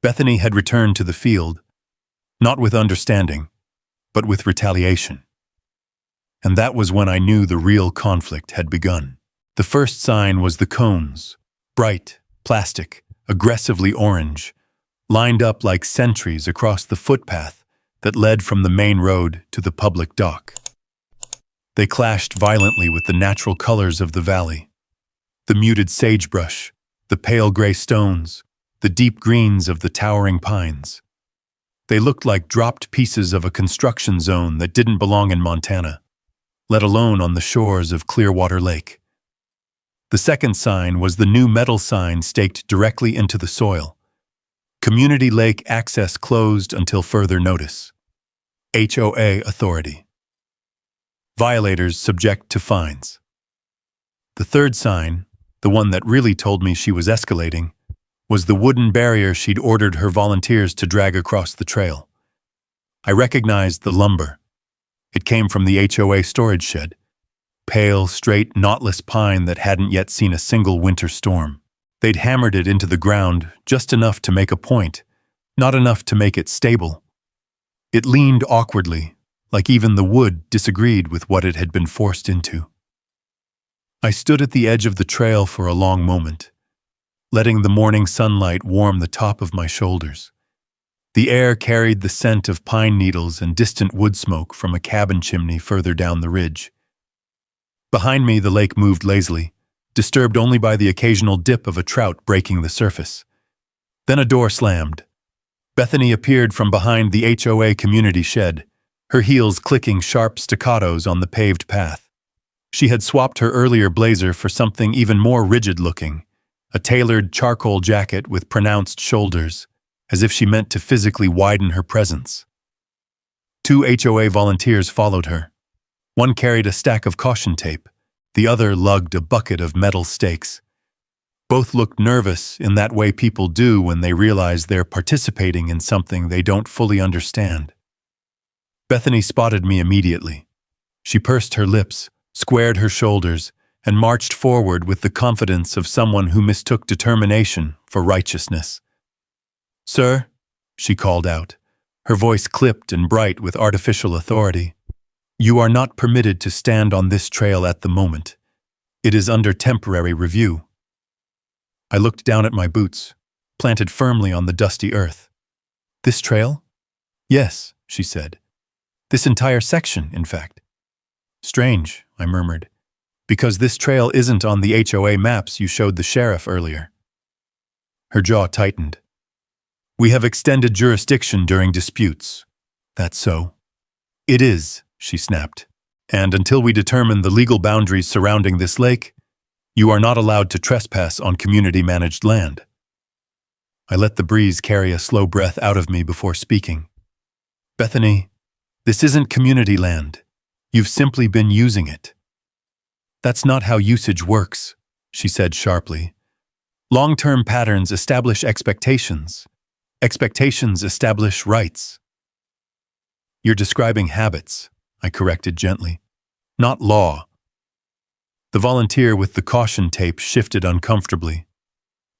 S1: Bethany had returned to the field, not with understanding, but with retaliation. And that was when I knew the real conflict had begun. The first sign was the cones, bright, plastic, aggressively orange, lined up like sentries across the footpath that led from the main road to the public dock. They clashed violently with the natural colors of the valley. The muted sagebrush, the pale gray stones, the deep greens of the towering pines. They looked like dropped pieces of a construction zone that didn't belong in Montana, let alone on the shores of Clearwater Lake. The second sign was the new metal sign staked directly into the soil. Community Lake access closed until further notice. HOA authority. Violators subject to fines. The third sign, the one that really told me she was escalating, was the wooden barrier she'd ordered her volunteers to drag across the trail. I recognized the lumber. It came from the HOA storage shed. Pale, straight, knotless pine that hadn't yet seen a single winter storm. They'd hammered it into the ground just enough to make a point, not enough to make it stable. It leaned awkwardly, like even the wood disagreed with what it had been forced into. I stood at the edge of the trail for a long moment, letting the morning sunlight warm the top of my shoulders. The air carried the scent of pine needles and distant wood smoke from a cabin chimney further down the ridge. Behind me, the lake moved lazily, disturbed only by the occasional dip of a trout breaking the surface. Then a door slammed. Bethany appeared from behind the HOA community shed, her heels clicking sharp staccatos on the paved path. She had swapped her earlier blazer for something even more rigid-looking, a tailored charcoal jacket with pronounced shoulders, as if she meant to physically widen her presence. 2 HOA volunteers followed her. One carried a stack of caution tape, the other lugged a bucket of metal stakes. Both looked nervous in that way people do when they realize they're participating in something they don't fully understand. Bethany spotted me immediately. She pursed her lips, squared her shoulders, and marched forward with the confidence of someone who mistook determination for righteousness. "Sir," she called out, her voice clipped and bright with artificial authority, "you are not permitted to stand on this trail at the moment. It is under temporary review." I looked down at my boots, planted firmly on the dusty earth. "This trail?" "Yes," she said. "This entire section, in fact." "Strange," I murmured, "because this trail isn't on the HOA maps you showed the sheriff earlier." Her jaw tightened. "We have extended jurisdiction during disputes." "That's so." "It is," she snapped. "And until we determine the legal boundaries surrounding this lake, you are not allowed to trespass on community-managed land." I let the breeze carry a slow breath out of me before speaking. "Bethany, this isn't community land. You've simply been using it." "That's not how usage works," she said sharply. "Long-term patterns establish expectations. Expectations establish rights." "You're describing habits," I corrected gently, "not law." The volunteer with the caution tape shifted uncomfortably.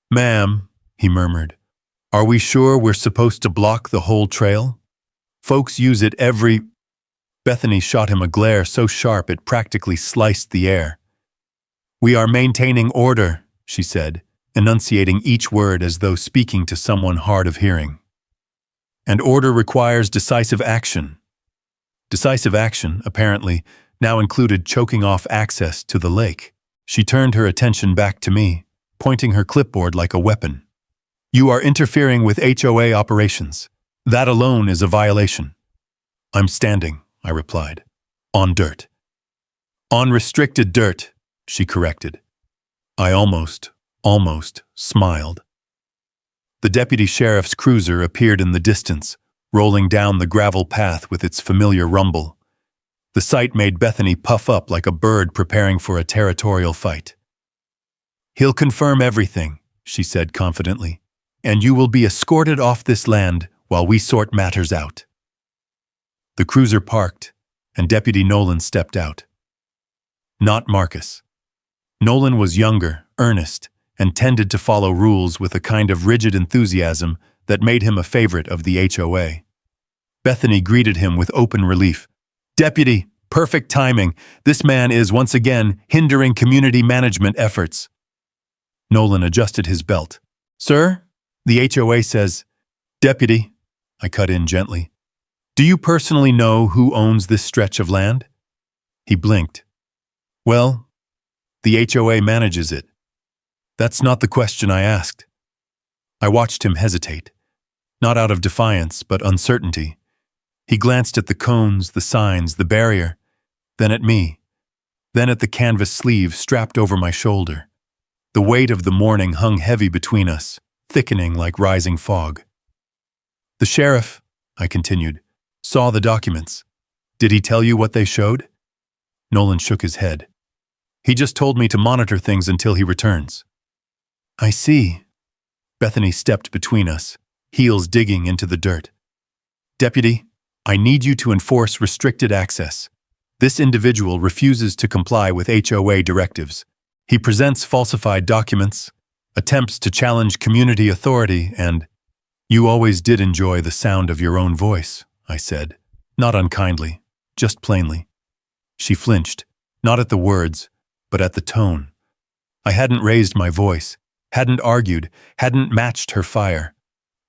S1: "Ma'am," he murmured, "are we sure we're supposed to block the whole trail? Folks use it every—" Bethany shot him a glare so sharp it practically sliced the air. "We are maintaining order," she said, enunciating each word as though speaking to someone hard of hearing. "And order requires decisive action." Decisive action, apparently, now included choking off access to the lake. She turned her attention back to me, pointing her clipboard like a weapon. "You are interfering with HOA operations. That alone is a violation." "I'm standing," I replied. "On dirt." "On restricted dirt," she corrected. I almost smiled. The deputy sheriff's cruiser appeared in the distance, rolling down the gravel path with its familiar rumble. The sight made Bethany puff up like a bird preparing for a territorial fight. "He'll confirm everything," she said confidently. and you will be escorted off this land while we sort matters out." The cruiser parked, and Deputy Nolan stepped out. Not Marcus. Nolan was younger, earnest, and tended to follow rules with a kind of rigid enthusiasm that made him a favorite of the HOA. Bethany greeted him with open relief. "Deputy, perfect timing. This man is once again hindering community management efforts." Nolan adjusted his belt. "Sir, the HOA says—" "Deputy," I cut in gently, "do you personally know who owns this stretch of land?" He blinked. "Well, the HOA manages it." "That's not the question I asked." I watched him hesitate, not out of defiance, but uncertainty. He glanced at the cones, the signs, the barrier, then at me, then at the canvas sleeve strapped over my shoulder. The weight of the morning hung heavy between us, thickening like rising fog. "The sheriff," I continued, "saw the documents. Did he tell you what they showed?" Nolan shook his head. "He just told me to monitor things until he returns." "I see." Bethany stepped between us, heels digging into the dirt. "Deputy, I need you to enforce restricted access. This individual refuses to comply with HOA directives. He presents falsified documents, attempts to challenge community authority, and—" "You always did enjoy the sound of your own voice," I said, not unkindly, just plainly. She flinched, not at the words, but at the tone. I hadn't raised my voice, hadn't argued, hadn't matched her fire.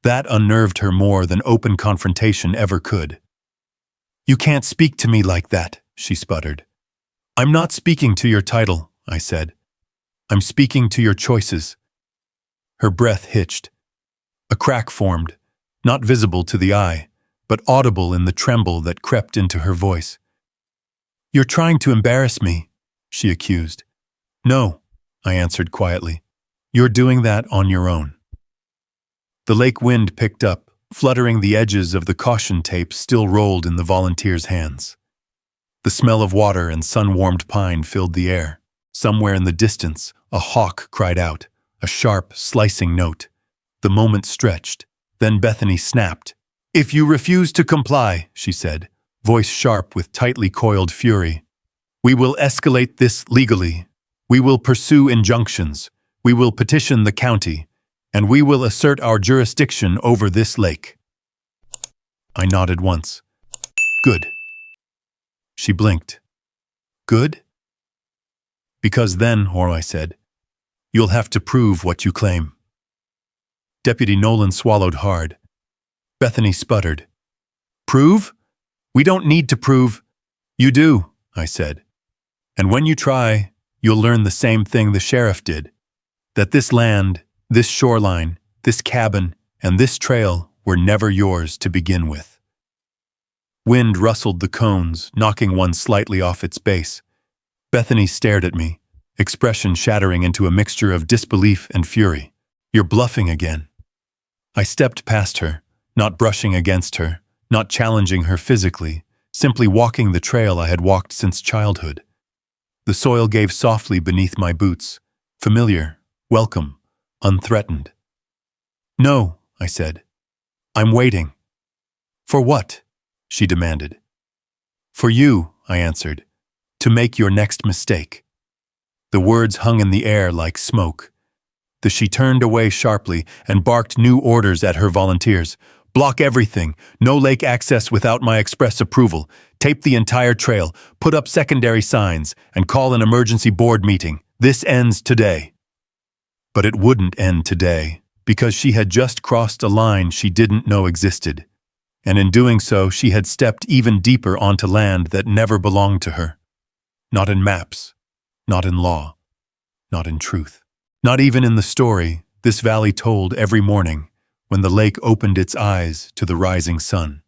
S1: That unnerved her more than open confrontation ever could. "You can't speak to me like that," she sputtered. "I'm not speaking to your title," I said. "I'm speaking to your choices." Her breath hitched. A crack formed, not visible to the eye, but audible in the tremble that crept into her voice. "You're trying to embarrass me," she accused. "No," I answered quietly. "You're doing that on your own." The lake wind picked up, fluttering the edges of the caution tape still rolled in the volunteers' hands. The smell of water and sun-warmed pine filled the air. Somewhere in the distance, a hawk cried out, a sharp, slicing note. The moment stretched. Then Bethany snapped. "If you refuse to comply," she said, voice sharp with tightly coiled fury, "we will escalate this legally. We will pursue injunctions. We will petition the county. And we will assert our jurisdiction over this lake." I nodded once. "Good." She blinked. "Good?" "Because then," I said, "you'll have to prove what you claim." Deputy Nolan swallowed hard. Bethany sputtered. "Prove? We don't need to prove." "You do," I said. "And when you try, you'll learn the same thing the sheriff did. That this land, this shoreline, this cabin, and this trail were never yours to begin with." Wind rustled the cones, knocking one slightly off its base. Bethany stared at me, expression shattering into a mixture of disbelief and fury. "You're bluffing again." I stepped past her, not brushing against her, not challenging her physically, simply walking the trail I had walked since childhood. The soil gave softly beneath my boots, familiar, welcome, unthreatened. "No," I said. "I'm waiting." "For what?" she demanded. "For you," I answered, "to make your next mistake." The words hung in the air like smoke. She turned away sharply and barked new orders at her volunteers. "Block everything, no lake access without my express approval, tape the entire trail, put up secondary signs, and call an emergency board meeting. This ends today." But it wouldn't end today, because she had just crossed a line she didn't know existed. And in doing so, she had stepped even deeper onto land that never belonged to her. Not in maps, not in law, not in truth. Not even in the story this valley told every morning when the lake opened its eyes to the rising sun.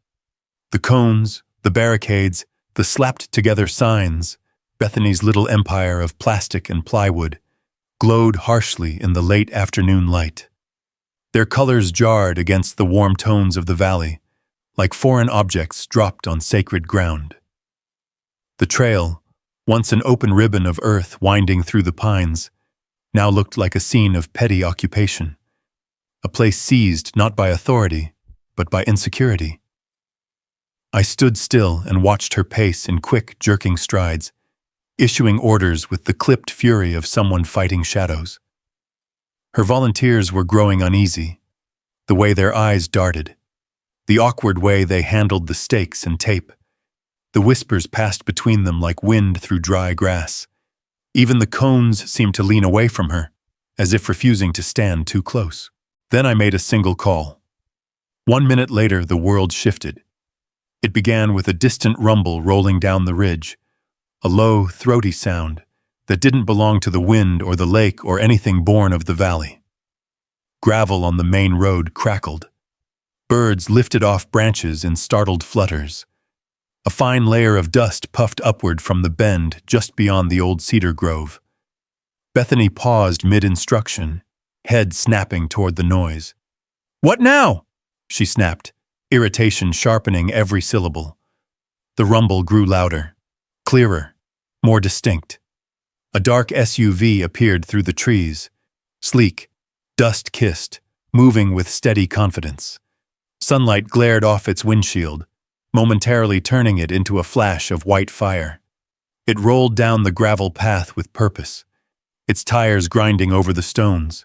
S1: The cones, the barricades, the slapped-together signs, Bethany's little empire of plastic and plywood, glowed harshly in the late afternoon light. Their colors jarred against the warm tones of the valley, like foreign objects dropped on sacred ground. The trail, once an open ribbon of earth winding through the pines, now looked like a scene of petty occupation. a place seized not by authority, but by insecurity. I stood still and watched her pace in quick, jerking strides, issuing orders with the clipped fury of someone fighting shadows. Her volunteers were growing uneasy, the way their eyes darted, the awkward way they handled the stakes and tape. The whispers passed between them like wind through dry grass. Even the cones seemed to lean away from her, as if refusing to stand too close. Then I made a single call. 1 minute later, the world shifted. It began with a distant rumble rolling down the ridge, a low, throaty sound that didn't belong to the wind or the lake or anything born of the valley. Gravel on the main road crackled. Birds lifted off branches in startled flutters. A fine layer of dust puffed upward from the bend just beyond the old cedar grove. Bethany paused mid-instruction, head snapping toward the noise. "What now?" she snapped, irritation sharpening every syllable. The rumble grew louder, clearer, more distinct. A dark SUV appeared through the trees, sleek, dust-kissed, moving with steady confidence. Sunlight glared off its windshield, momentarily turning it into a flash of white fire. It rolled down the gravel path with purpose, its tires grinding over the stones,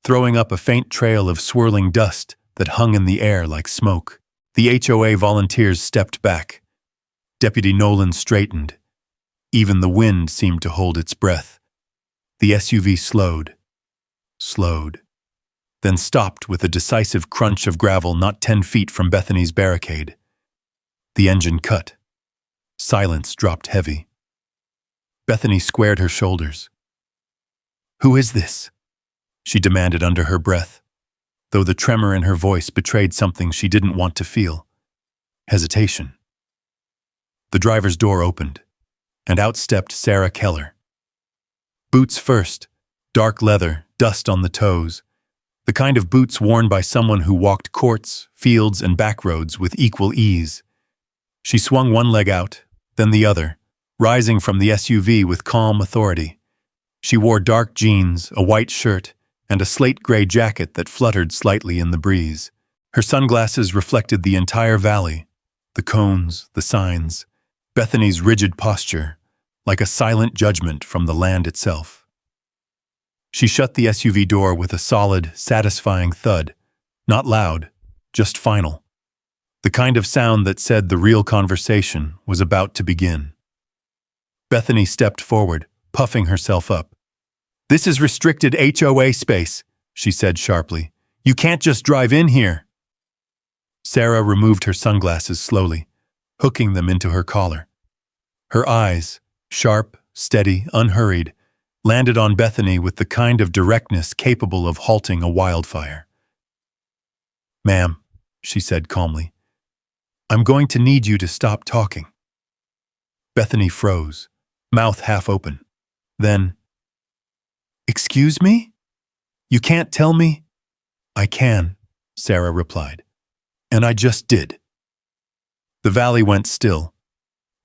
S1: throwing up a faint trail of swirling dust that hung in the air like smoke. The HOA volunteers stepped back. Deputy Nolan straightened. Even the wind seemed to hold its breath. The SUV slowed, then stopped with a decisive crunch of gravel not 10 feet from Bethany's barricade. The engine cut. Silence dropped heavy. Bethany squared her shoulders. "Who is this?" she demanded under her breath, though the tremor in her voice betrayed something she didn't want to feel. Hesitation. The driver's door opened, and out stepped Sarah Keller. Boots first, dark leather, dust on the toes, the kind of boots worn by someone who walked courts, fields, and back roads with equal ease. She swung one leg out, then the other, rising from the SUV with calm authority. She wore dark jeans, a white shirt, and a slate-gray jacket that fluttered slightly in the breeze. Her sunglasses reflected the entire valley, the cones, the signs, Bethany's rigid posture, like a silent judgment from the land itself. She shut the SUV door with a solid, satisfying thud, not loud, just final. The kind of sound that said the real conversation was about to begin. Bethany stepped forward, puffing herself up. "This is restricted HOA space," she said sharply. "You can't just drive in here." Sarah removed her sunglasses slowly, hooking them into her collar. Her eyes, sharp, steady, unhurried, landed on Bethany with the kind of directness capable of halting a wildfire. "Ma'am," she said calmly, "I'm going to need you to stop talking." Bethany froze, mouth half open. Then, "Excuse me? You can't tell me?" "I can," Sarah replied. "And I just did." The valley went still.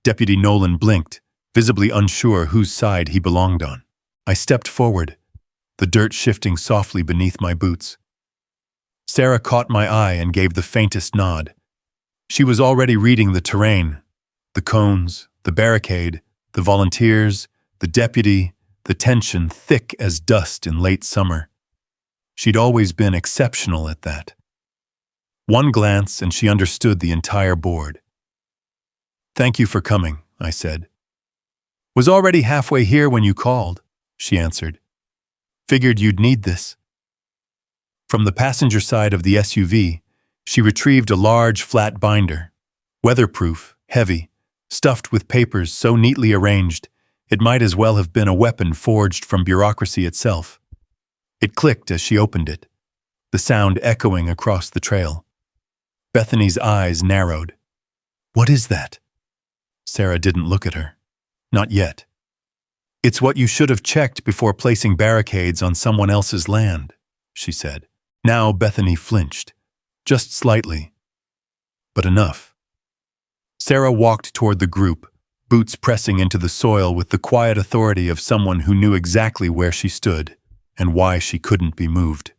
S1: Deputy Nolan blinked, visibly unsure whose side he belonged on. I stepped forward, the dirt shifting softly beneath my boots. Sarah caught my eye and gave the faintest nod. She was already reading the terrain, the cones, the barricade, the volunteers, the deputy, the tension thick as dust in late summer. She'd always been exceptional at that. One glance and she understood the entire board. "Thank you for coming," I said. "Was already halfway here when you called," she answered. "Figured you'd need this." From the passenger side of the SUV, she retrieved a large flat binder, weatherproof, heavy, stuffed with papers so neatly arranged it might as well have been a weapon forged from bureaucracy itself. It clicked as she opened it, the sound echoing across the trail. Bethany's eyes narrowed. "What is that?" Sarah didn't look at her. Not yet. "It's what you should have checked before placing barricades on someone else's land," she said. Now Bethany flinched, just slightly, but enough. Sarah walked toward the group, boots pressing into the soil with the quiet authority of someone who knew exactly where she stood and why she couldn't be moved.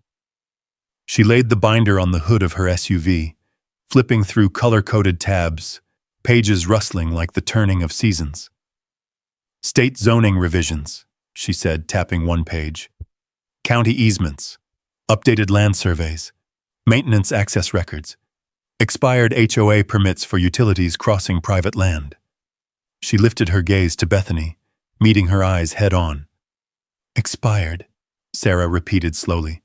S1: She laid the binder on the hood of her SUV, flipping through color-coded tabs, pages rustling like the turning of seasons. State zoning revisions, she said, tapping one page. County easements, updated land surveys, maintenance access records, expired HOA permits for utilities crossing private land. She lifted her gaze to Bethany, meeting her eyes head-on. Expired, Sarah repeated slowly.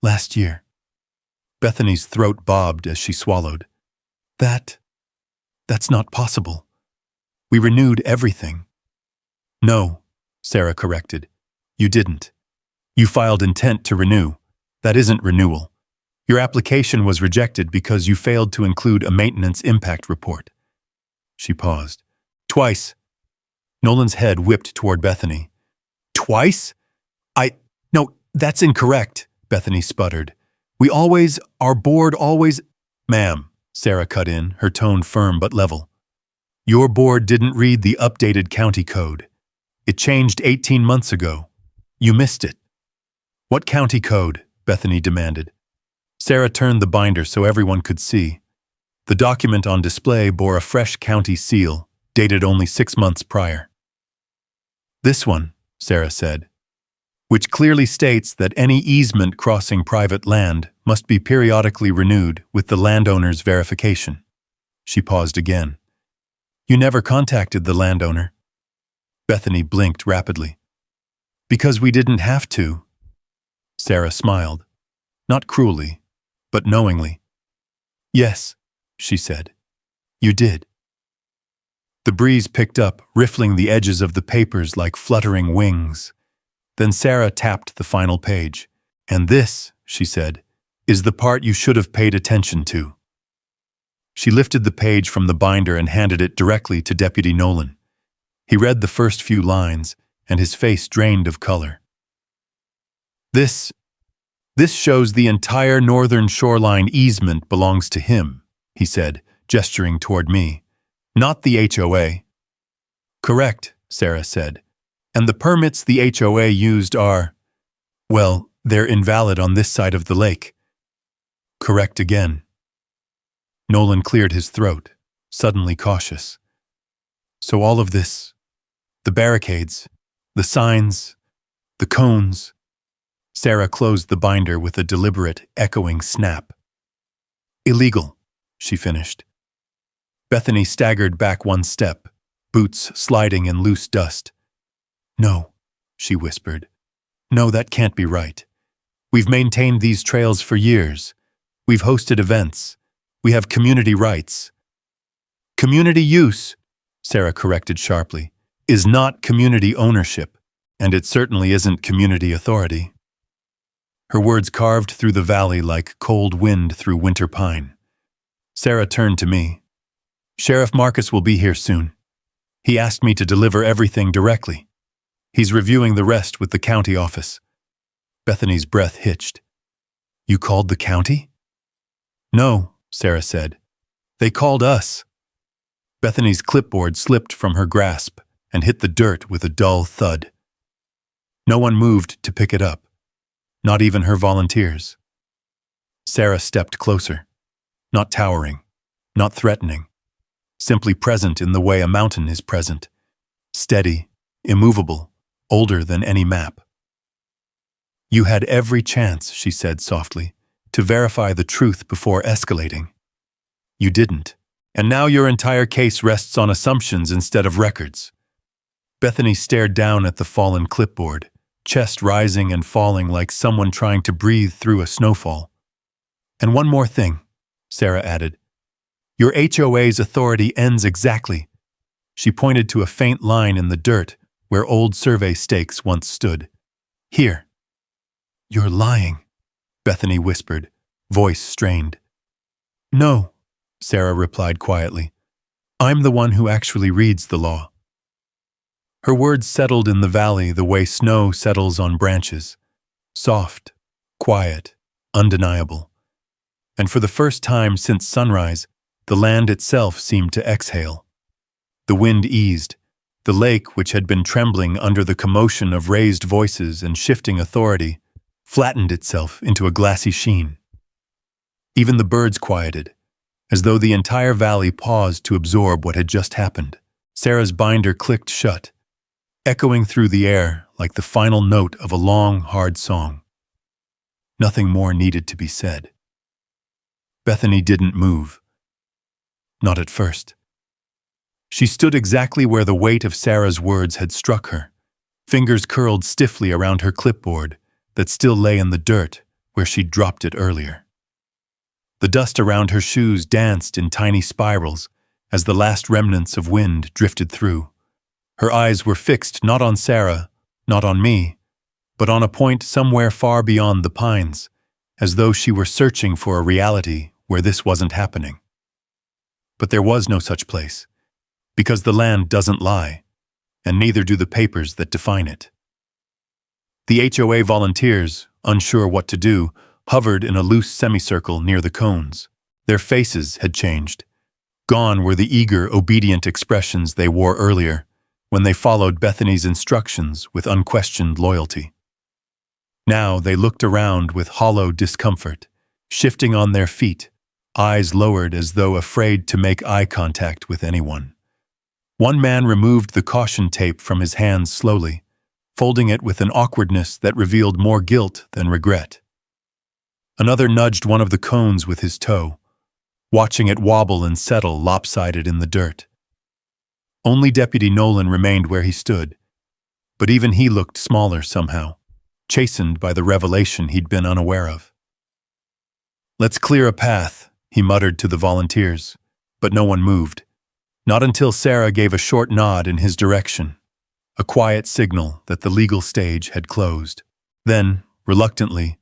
S1: Last year. Bethany's throat bobbed as she swallowed. That's not possible. We renewed everything. No, Sarah corrected. You didn't. You filed intent to renew. That isn't renewal. Your application was rejected because you failed to include a maintenance impact report. She paused. Twice. Nolan's head whipped toward Bethany. Twice? No, that's incorrect, Bethany sputtered. Our board always… Ma'am, Sarah cut in, her tone firm but level. Your board didn't read the updated county code. It changed 18 months ago. You missed it. What county code? Bethany demanded. Sarah turned the binder so everyone could see. The document on display bore a fresh county seal, dated only 6 months prior. This one, Sarah said, which clearly states that any easement crossing private land must be periodically renewed with the landowner's verification. She paused again. You never contacted the landowner? Bethany blinked rapidly. Because we didn't have to. Sarah smiled, not cruelly, but knowingly. Yes, she said. You did. The breeze picked up, riffling the edges of the papers like fluttering wings. Then Sarah tapped the final page. And this, she said, is the part you should have paid attention to. She lifted the page from the binder and handed it directly to Deputy Nolan. He read the first few lines, and his face drained of color. This shows the entire northern shoreline easement belongs to him, he said, gesturing toward me. Not the HOA. Correct, Sarah said. And the permits the HOA used are, well, they're invalid on this side of the lake. Correct again. Nolan cleared his throat, suddenly cautious. So all of this, the barricades, the signs, the cones. Sarah closed the binder with a deliberate, echoing snap. Illegal, she finished. Bethany staggered back one step, boots sliding in loose dust. No, she whispered. No, that can't be right. We've maintained these trails for years. We've hosted events. We have community rights. Community use, Sarah corrected sharply, is not community ownership, and it certainly isn't community authority. Her words carved through the valley like cold wind through winter pine. Sarah turned to me. Sheriff Marcus will be here soon. He asked me to deliver everything directly. He's reviewing the rest with the county office. Bethany's breath hitched. You called the county? No, Sarah said. They called us. Bethany's clipboard slipped from her grasp and hit the dirt with a dull thud. No one moved to pick it up, not even her volunteers. Sarah stepped closer, not towering, not threatening, simply present in the way a mountain is present, steady, immovable, older than any map. You had every chance, she said softly, to verify the truth before escalating. You didn't, and now your entire case rests on assumptions instead of records. Bethany stared down at the fallen clipboard, chest rising and falling like someone trying to breathe through a snowfall. And one more thing, Sarah added. Your HOA's authority ends exactly. She pointed to a faint line in the dirt where old survey stakes once stood. Here. You're lying, Bethany whispered, voice strained. No, Sarah replied quietly. I'm the one who actually reads the law. Her words settled in the valley the way snow settles on branches. Soft, quiet, undeniable. And for the first time since sunrise, the land itself seemed to exhale. The wind eased. The lake, which had been trembling under the commotion of raised voices and shifting authority, flattened itself into a glassy sheen. Even the birds quieted, as though the entire valley paused to absorb what had just happened. Sarah's binder clicked shut, echoing through the air like the final note of a long, hard song. Nothing more needed to be said. Bethany didn't move. Not at first. She stood exactly where the weight of Sarah's words had struck her, fingers curled stiffly around her clipboard that still lay in the dirt where she'd dropped it earlier. The dust around her shoes danced in tiny spirals as the last remnants of wind drifted through. Her eyes were fixed not on Sarah, not on me, but on a point somewhere far beyond the pines, as though she were searching for a reality where this wasn't happening. But there was no such place, because the land doesn't lie, and neither do the papers that define it. The HOA volunteers, unsure what to do, hovered in a loose semicircle near the cones. Their faces had changed. Gone were the eager, obedient expressions they wore earlier, when they followed Bethany's instructions with unquestioned loyalty. Now they looked around with hollow discomfort, shifting on their feet, eyes lowered as though afraid to make eye contact with anyone. One man removed the caution tape from his hands slowly, folding it with an awkwardness that revealed more guilt than regret. Another nudged one of the cones with his toe, watching it wobble and settle lopsided in the dirt. Only Deputy Nolan remained where he stood, but even he looked smaller somehow, chastened by the revelation he'd been unaware of. "Let's clear a path," he muttered to the volunteers, but no one moved. Not until Sarah gave a short nod in his direction, a quiet signal that the legal stage had closed. Then, reluctantly,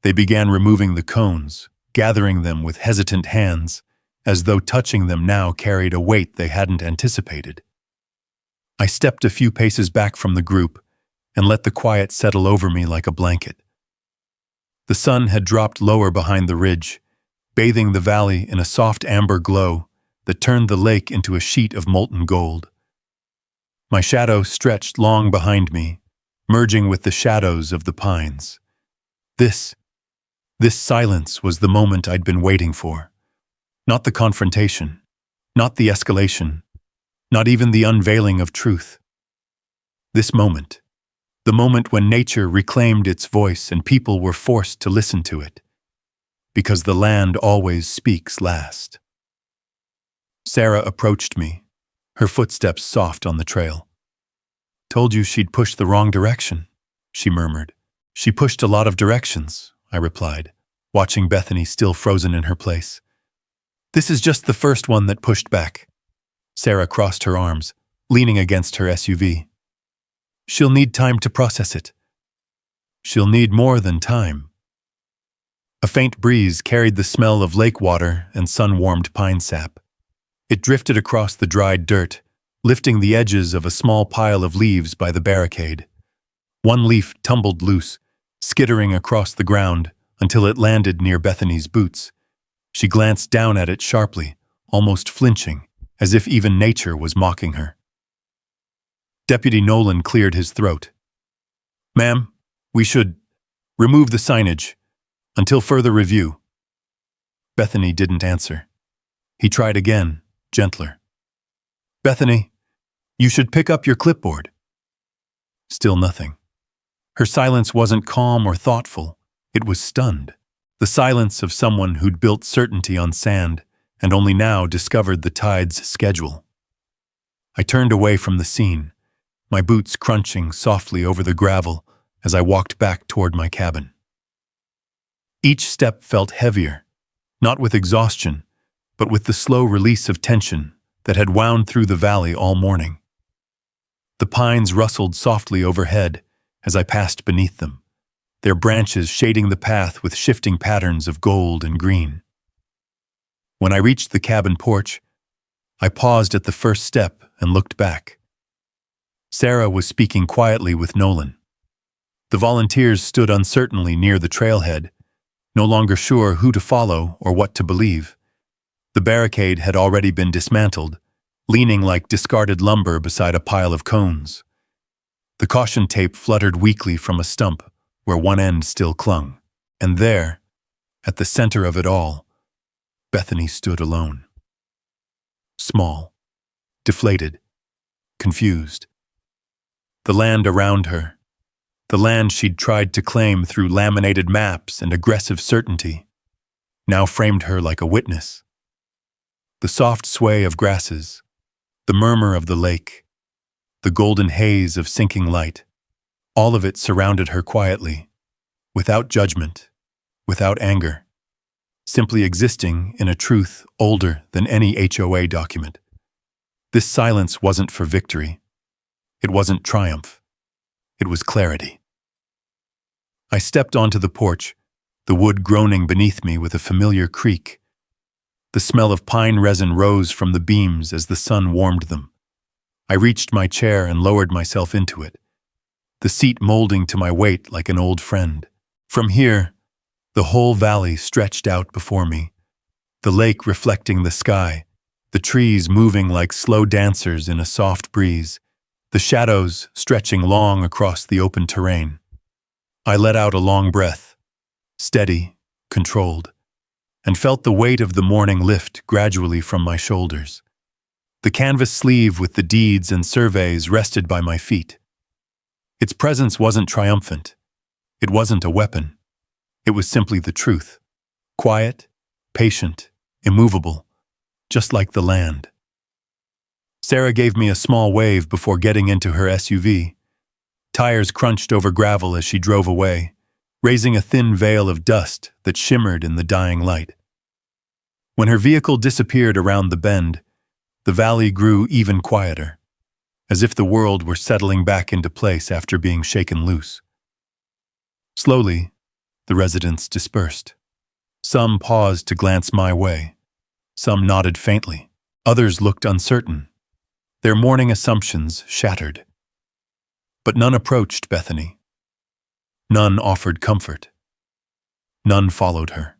S1: they began removing the cones, gathering them with hesitant hands, as though touching them now carried a weight they hadn't anticipated. I stepped a few paces back from the group and let the quiet settle over me like a blanket. The sun had dropped lower behind the ridge, bathing the valley in a soft amber glow that turned the lake into a sheet of molten gold. My shadow stretched long behind me, merging with the shadows of the pines. This silence was the moment I'd been waiting for. Not the confrontation, not the escalation, not even the unveiling of truth. This moment, the moment when nature reclaimed its voice and people were forced to listen to it, because the land always speaks last. Sarah approached me, her footsteps soft on the trail. "Told you she'd pushed the wrong direction," she murmured. "She pushed a lot of directions," I replied, watching Bethany still frozen in her place. "This is just the first one that pushed back." Sarah crossed her arms, leaning against her SUV. "She'll need time to process it." "She'll need more than time." A faint breeze carried the smell of lake water and sun-warmed pine sap. It drifted across the dried dirt, lifting the edges of a small pile of leaves by the barricade. One leaf tumbled loose, skittering across the ground until it landed near Bethany's boots. She glanced down at it sharply, almost flinching, as if even nature was mocking her. Deputy Nolan cleared his throat. "Ma'am, we should remove the signage until further review." Bethany didn't answer. He tried again, gentler. "Bethany, you should pick up your clipboard." Still nothing. Her silence wasn't calm or thoughtful. It was stunned. The silence of someone who'd built certainty on sand and only now discovered the tide's schedule. I turned away from the scene, my boots crunching softly over the gravel as I walked back toward my cabin. Each step felt heavier, not with exhaustion, but with the slow release of tension that had wound through the valley all morning. The pines rustled softly overhead as I passed beneath them, their branches shading the path with shifting patterns of gold and green. When I reached the cabin porch, I paused at the first step and looked back. Sarah was speaking quietly with Nolan. The volunteers stood uncertainly near the trailhead, no longer sure who to follow or what to believe. The barricade had already been dismantled, leaning like discarded lumber beside a pile of cones. The caution tape fluttered weakly from a stump where one end still clung. And there, at the center of it all, Bethany stood alone. Small, deflated, confused. The land around her, the land she'd tried to claim through laminated maps and aggressive certainty, now framed her like a witness. The soft sway of grasses, the murmur of the lake, the golden haze of sinking light, all of it surrounded her quietly, without judgment, without anger, simply existing in a truth older than any HOA document. This silence wasn't for victory. It wasn't triumph. It was clarity. I stepped onto the porch, the wood groaning beneath me with a familiar creak. The smell of pine resin rose from the beams as the sun warmed them. I reached my chair and lowered myself into it, the seat molding to my weight like an old friend. From here, the whole valley stretched out before me, the lake reflecting the sky, the trees moving like slow dancers in a soft breeze, the shadows stretching long across the open terrain. I let out a long breath, steady, controlled, and felt the weight of the morning lift gradually from my shoulders. The canvas sleeve with the deeds and surveys rested by my feet. Its presence wasn't triumphant. It wasn't a weapon. It was simply the truth. Quiet, patient, immovable, just like the land. Sarah gave me a small wave before getting into her SUV. Tires crunched over gravel as she drove away, raising a thin veil of dust that shimmered in the dying light. When her vehicle disappeared around the bend, the valley grew even quieter, as if the world were settling back into place after being shaken loose. Slowly, the residents dispersed. Some paused to glance my way. Some nodded faintly. Others looked uncertain, their morning assumptions shattered. But none approached Bethany. None offered comfort. None followed her.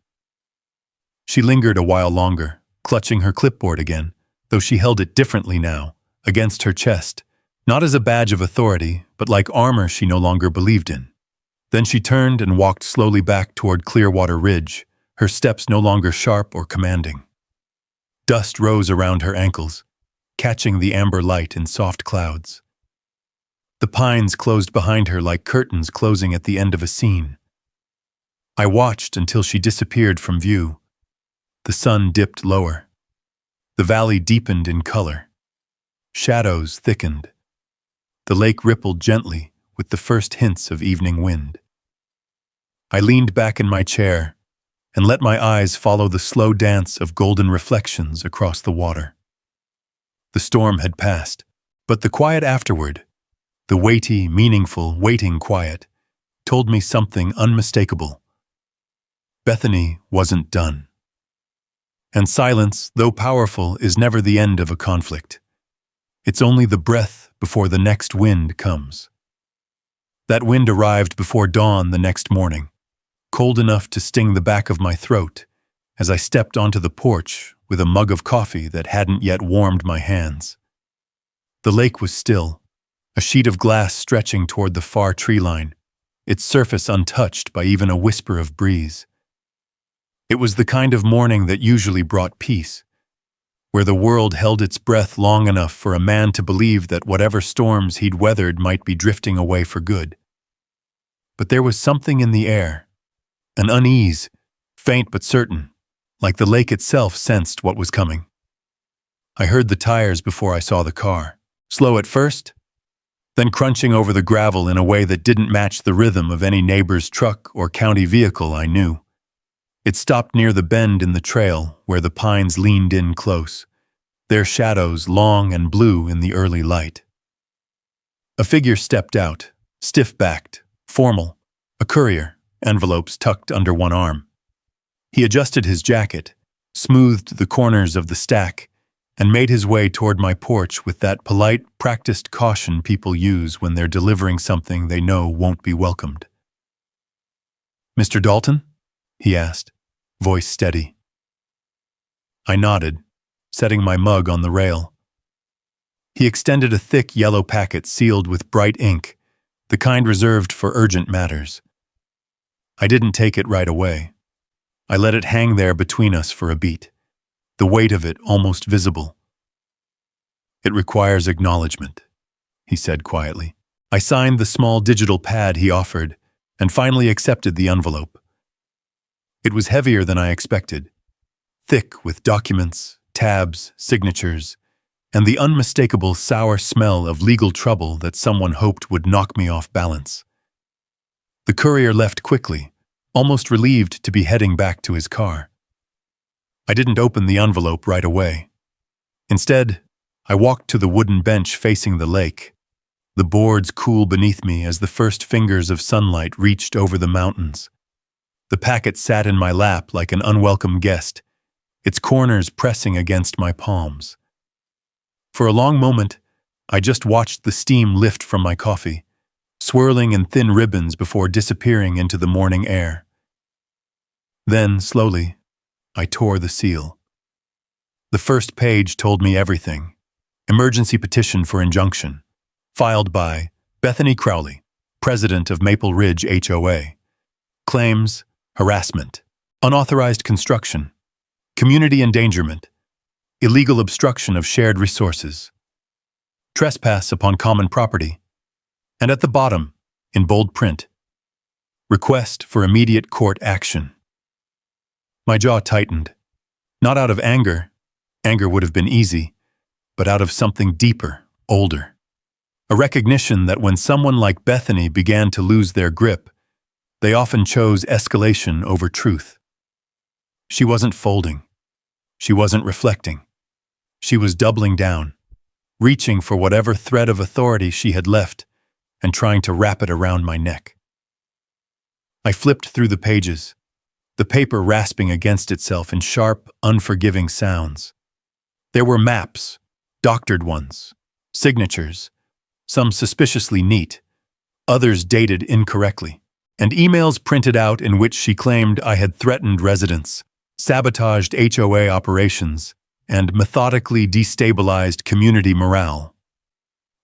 S1: She lingered a while longer, clutching her clipboard again, though she held it differently now, against her chest, not as a badge of authority, but like armor she no longer believed in. Then she turned and walked slowly back toward Clearwater Ridge, her steps no longer sharp or commanding. Dust rose around her ankles, catching the amber light in soft clouds. The pines closed behind her like curtains closing at the end of a scene. I watched until she disappeared from view. The sun dipped lower. The valley deepened in color. Shadows thickened. The lake rippled gently with the first hints of evening wind. I leaned back in my chair and let my eyes follow the slow dance of golden reflections across the water. The storm had passed, but the quiet afterward, the weighty, meaningful, waiting quiet, told me something unmistakable. Bethany wasn't done. And silence, though powerful, is never the end of a conflict. It's only the breath before the next wind comes. That wind arrived before dawn the next morning, cold enough to sting the back of my throat as I stepped onto the porch with a mug of coffee that hadn't yet warmed my hands. The lake was still, a sheet of glass stretching toward the far tree line, its surface untouched by even a whisper of breeze. It was the kind of morning that usually brought peace, where the world held its breath long enough for a man to believe that whatever storms he'd weathered might be drifting away for good. But there was something in the air, an unease, faint but certain, like the lake itself sensed what was coming. I heard the tires before I saw the car, slow at first, then crunching over the gravel in a way that didn't match the rhythm of any neighbor's truck or county vehicle I knew. It stopped near the bend in the trail where the pines leaned in close, their shadows long and blue in the early light. A figure stepped out, stiff-backed, formal, a courier, envelopes tucked under one arm. He adjusted his jacket, smoothed the corners of the stack, and made his way toward my porch with that polite, practiced caution people use when they're delivering something they know won't be welcomed. "Mr. Dalton?" he asked, voice steady. I nodded, setting my mug on the rail. He extended a thick yellow packet sealed with bright ink, the kind reserved for urgent matters. I didn't take it right away. I let it hang there between us for a beat, the weight of it almost visible. "It requires acknowledgement," he said quietly. I signed the small digital pad he offered and finally accepted the envelope. It was heavier than I expected, thick with documents, tabs, signatures, and the unmistakable sour smell of legal trouble that someone hoped would knock me off balance. The courier left quickly, almost relieved to be heading back to his car. I didn't open the envelope right away. Instead, I walked to the wooden bench facing the lake, the boards cool beneath me as the first fingers of sunlight reached over the mountains. The packet sat in my lap like an unwelcome guest, its corners pressing against my palms. For a long moment, I just watched the steam lift from my coffee, swirling in thin ribbons before disappearing into the morning air. Then, slowly, I tore the seal. The first page told me everything. Emergency petition for injunction, filed by Bethany Crowley, president of Maple Ridge HOA. Claims: harassment, unauthorized construction, community endangerment, illegal obstruction of shared resources, trespass upon common property, and at the bottom, in bold print, request for immediate court action. My jaw tightened, not out of anger would have been easy, but out of something deeper, older. A recognition that when someone like Bethany began to lose their grip, they often chose escalation over truth. She wasn't folding. She wasn't reflecting. She was doubling down, reaching for whatever thread of authority she had left and trying to wrap it around my neck. I flipped through the pages, the paper rasping against itself in sharp, unforgiving sounds. There were maps, doctored ones, signatures, some suspiciously neat, others dated incorrectly, and emails printed out in which she claimed I had threatened residents, sabotaged HOA operations, and methodically destabilized community morale.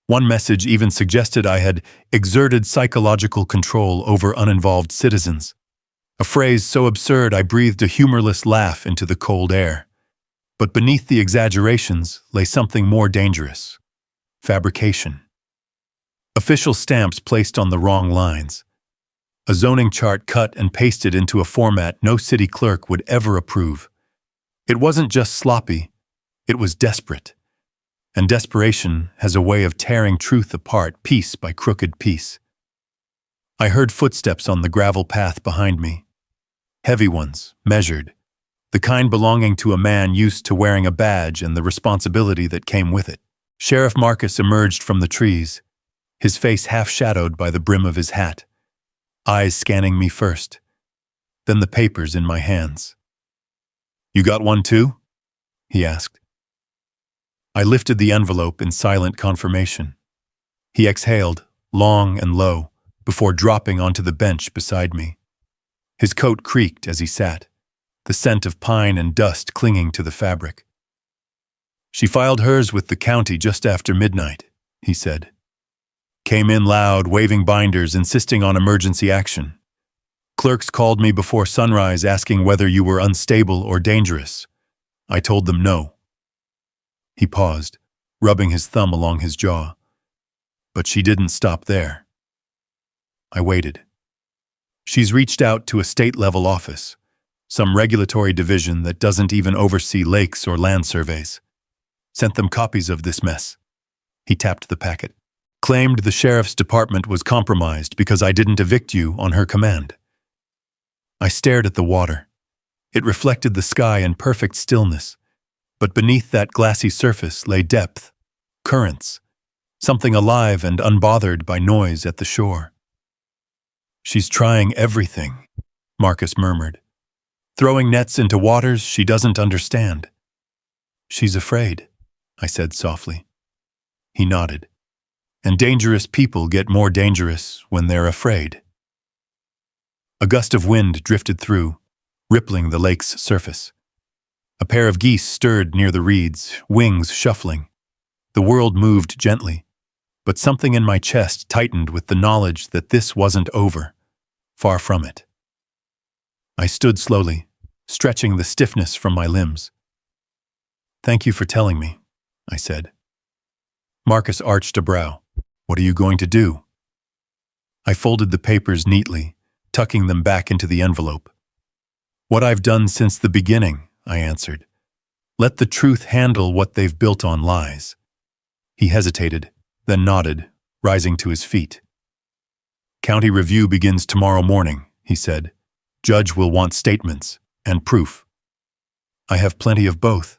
S1: One message even suggested I had exerted psychological control over uninvolved citizens, a phrase so absurd I breathed a humorless laugh into the cold air. But beneath the exaggerations lay something more dangerous: fabrication. Official stamps placed on the wrong lines. A zoning chart cut and pasted into a format no city clerk would ever approve. It wasn't just sloppy, it was desperate. And desperation has a way of tearing truth apart piece by crooked piece. I heard footsteps on the gravel path behind me. Heavy ones, measured. The kind belonging to a man used to wearing a badge and the responsibility that came with it. Sheriff Marcus emerged from the trees, his face half-shadowed by the brim of his hat, eyes scanning me first, then the papers in my hands. "You got one too?" he asked. I lifted the envelope in silent confirmation. He exhaled, long and low, before dropping onto the bench beside me. His coat creaked as he sat, the scent of pine and dust clinging to the fabric. "She filed hers with the county just after midnight," he said. "Came in loud, waving binders, insisting on emergency action. Clerks called me before sunrise asking whether you were unstable or dangerous. I told them no." He paused, rubbing his thumb along his jaw. But she didn't stop there. I waited. She's reached out to a state-level office, some regulatory division that doesn't even oversee lakes or land surveys. Sent them copies of this mess. He tapped the packet. Claimed the sheriff's department was compromised because I didn't evict you on her command. I stared at the water. It reflected the sky in perfect stillness, but beneath that glassy surface lay depth, currents, something alive and unbothered by noise at the shore. "She's trying everything," Marcus murmured. "Throwing nets into waters she doesn't understand." "She's afraid," I said softly. He nodded. "And dangerous people get more dangerous when they're afraid." A gust of wind drifted through, rippling the lake's surface. A pair of geese stirred near the reeds, wings shuffling. The world moved gently, but something in my chest tightened with the knowledge that this wasn't over. Far from it. I stood slowly, stretching the stiffness from my limbs. Thank you for telling me, I said. Marcus arched a brow. What are you going to do? I folded the papers neatly, tucking them back into the envelope. What I've done since the beginning, I answered. Let the truth handle what they've built on lies. He hesitated, then nodded, rising to his feet. County review begins tomorrow morning, he said. Judge will want statements and proof. I have plenty of both.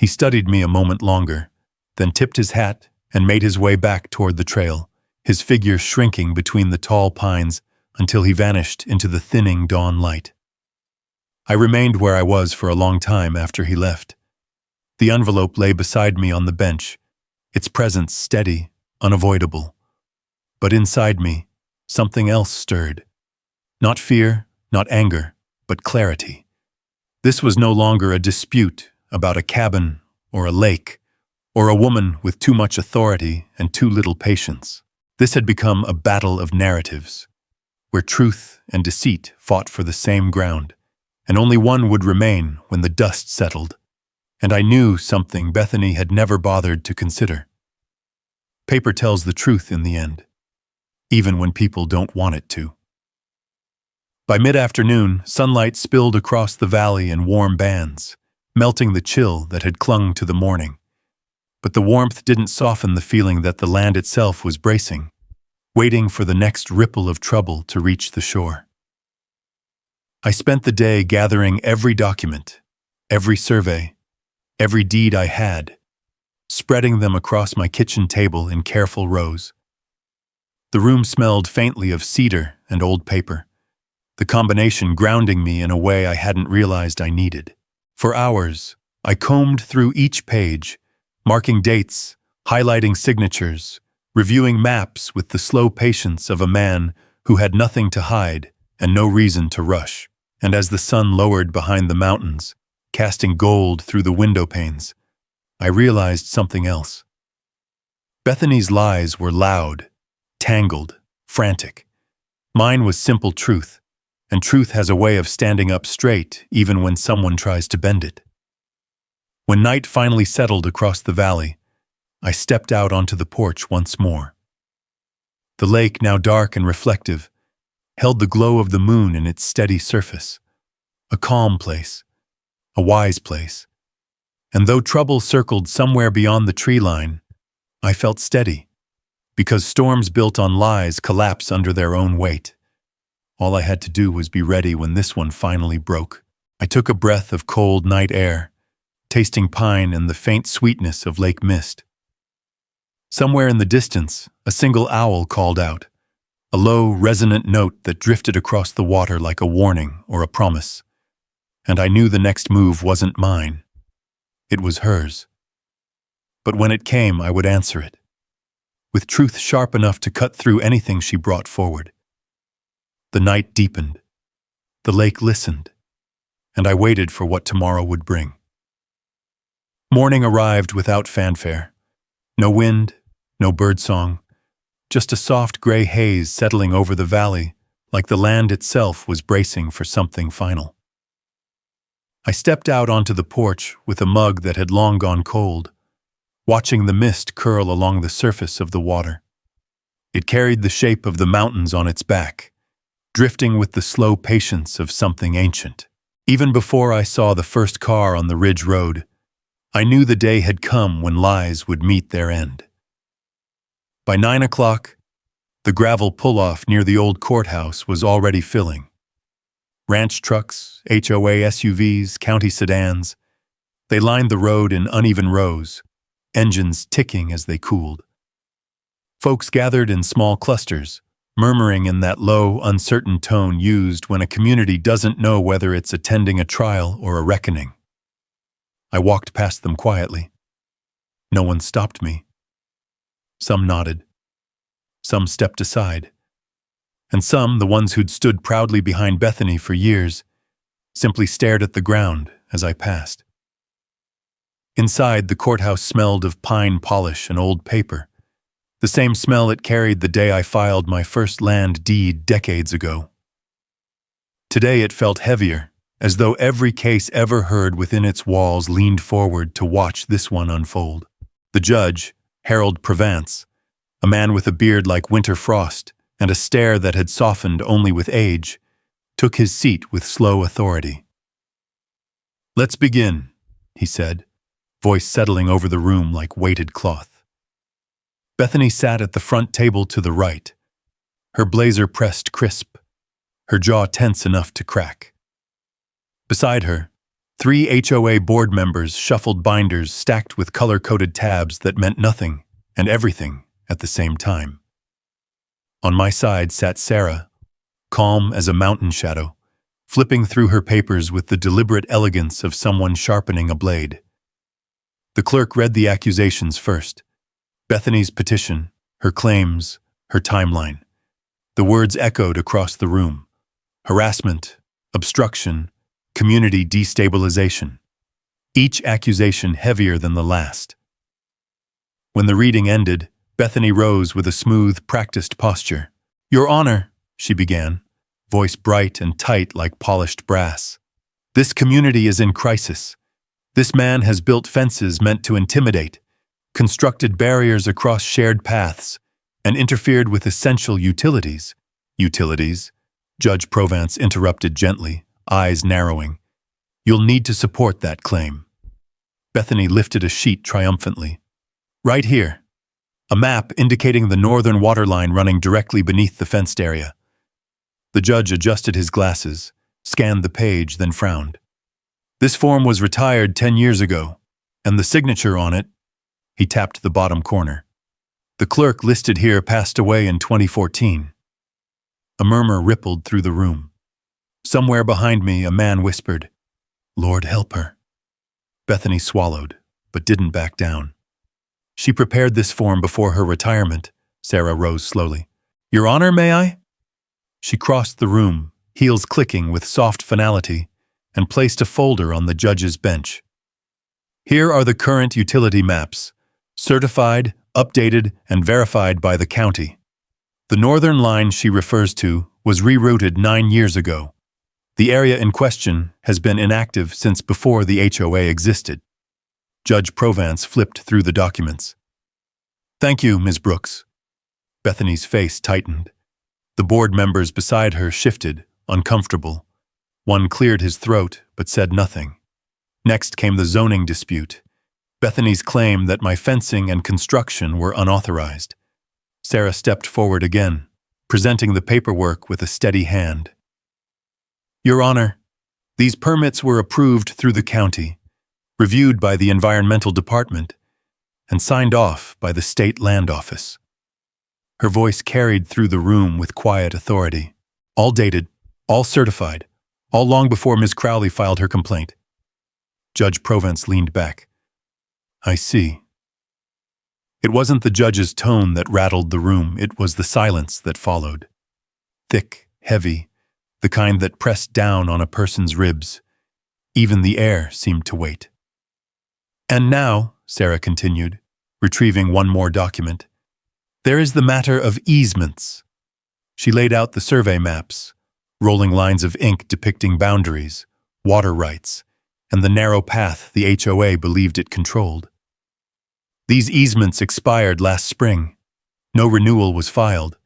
S1: He studied me a moment longer, then tipped his hat and made his way back toward the trail, his figure shrinking between the tall pines until he vanished into the thinning dawn light. I remained where I was for a long time after he left. The envelope lay beside me on the bench, its presence steady, unavoidable. But inside me, something else stirred. Not fear, not anger, but clarity. This was no longer a dispute about a cabin or a lake, or a woman with too much authority and too little patience. This had become a battle of narratives, where truth and deceit fought for the same ground, and only one would remain when the dust settled. And I knew something Bethany had never bothered to consider. Paper tells the truth in the end, even when people don't want it to. By mid-afternoon, sunlight spilled across the valley in warm bands, melting the chill that had clung to the morning. But the warmth didn't soften the feeling that the land itself was bracing, waiting for the next ripple of trouble to reach the shore. I spent the day gathering every document, every survey, every deed I had, spreading them across my kitchen table in careful rows. The room smelled faintly of cedar and old paper, the combination grounding me in a way I hadn't realized I needed. For hours, I combed through each page, marking dates, highlighting signatures, reviewing maps with the slow patience of a man who had nothing to hide and no reason to rush. And as the sun lowered behind the mountains, casting gold through the window panes, I realized something else. Bethany's lies were loud, tangled, frantic. Mine was simple truth, and truth has a way of standing up straight even when someone tries to bend it. When night finally settled across the valley, I stepped out onto the porch once more. The lake, now dark and reflective, held the glow of the moon in its steady surface. A calm place, a wise place. And though trouble circled somewhere beyond the tree line, I felt steady, because storms built on lies collapse under their own weight. All I had to do was be ready when this one finally broke. I took a breath of cold night air, tasting pine and the faint sweetness of lake mist. Somewhere in the distance, a single owl called out, a low, resonant note that drifted across the water like a warning or a promise. And I knew the next move wasn't mine. It was hers. But when it came, I would answer it, with truth sharp enough to cut through anything she brought forward. The night deepened. The lake listened, and I waited for what tomorrow would bring. Morning arrived without fanfare. No wind, no birdsong, just a soft gray haze settling over the valley, like the land itself was bracing for something final. I stepped out onto the porch with a mug that had long gone cold, watching the mist curl along the surface of the water. It carried the shape of the mountains on its back, drifting with the slow patience of something ancient. Even before I saw the first car on the ridge road, I knew the day had come when lies would meet their end. By 9 o'clock, the gravel pull-off near the old courthouse was already filling. Ranch trucks, HOA SUVs, county sedans, they lined the road in uneven rows, engines ticking as they cooled. Folks gathered in small clusters, murmuring in that low, uncertain tone used when a community doesn't know whether it's attending a trial or a reckoning. I walked past them quietly. No one stopped me. Some nodded. Some stepped aside. And some, the ones who'd stood proudly behind Bethany for years, simply stared at the ground as I passed. Inside, the courthouse smelled of pine polish and old paper, the same smell it carried the day I filed my first land deed decades ago. Today it felt heavier, as though every case ever heard within its walls leaned forward to watch this one unfold. The judge, Harold Provence, a man with a beard like winter frost and a stare that had softened only with age, took his seat with slow authority. "Let's begin," he said, voice settling over the room like weighted cloth. Bethany sat at the front table to the right, her blazer pressed crisp, her jaw tense enough to crack. Beside her, 3 HOA board members shuffled binders stacked with color-coded tabs that meant nothing and everything at the same time. On my side sat Sarah, calm as a mountain shadow, flipping through her papers with the deliberate elegance of someone sharpening a blade. The clerk read the accusations first. Bethany's petition, her claims, her timeline. The words echoed across the room. Harassment, obstruction, community destabilization. Each accusation heavier than the last. When the reading ended, Bethany rose with a smooth, practiced posture. "Your Honor," she began, voice bright and tight like polished brass. "This community is in crisis. This man has built fences meant to intimidate, constructed barriers across shared paths, and interfered with essential utilities." "Utilities?" Judge Provence interrupted gently, eyes narrowing. "You'll need to support that claim." Bethany lifted a sheet triumphantly. "Right here. A map indicating the northern waterline running directly beneath the fenced area." The judge adjusted his glasses, scanned the page, then frowned. "This form was retired 10 years ago, and the signature on it," he tapped the bottom corner. "The clerk listed here passed away in 2014. A murmur rippled through the room. Somewhere behind me, a man whispered, "Lord help her." Bethany swallowed, but didn't back down. "She prepared this form before her retirement." Sarah rose slowly. "Your Honor, may I?" She crossed the room, heels clicking with soft finality, and placed a folder on the judge's bench. "Here are the current utility maps, certified, updated, and verified by the county. The northern line she refers to was rerouted 9 years ago. The area in question has been inactive since before the HOA existed." Judge Provence flipped through the documents. "Thank you, Ms. Brooks." Bethany's face tightened. The board members beside her shifted, uncomfortable. One cleared his throat, but said nothing. Next came the zoning dispute. Bethany's claim that my fencing and construction were unauthorized. Sarah stepped forward again, presenting the paperwork with a steady hand. "Your Honor, these permits were approved through the county, reviewed by the Environmental Department, and signed off by the State Land Office." Her voice carried through the room with quiet authority. "All dated, all certified, all long before Ms. Crowley filed her complaint." Judge Provence leaned back. "I see." It wasn't the judge's tone that rattled the room, it was the silence that followed. Thick, heavy, the kind that pressed down on a person's ribs. Even the air seemed to wait. "And now," Sarah continued, retrieving one more document, "there is the matter of easements." She laid out the survey maps, rolling lines of ink depicting boundaries, water rights, and the narrow path the HOA believed it controlled. These easements expired last spring. No renewal was filed,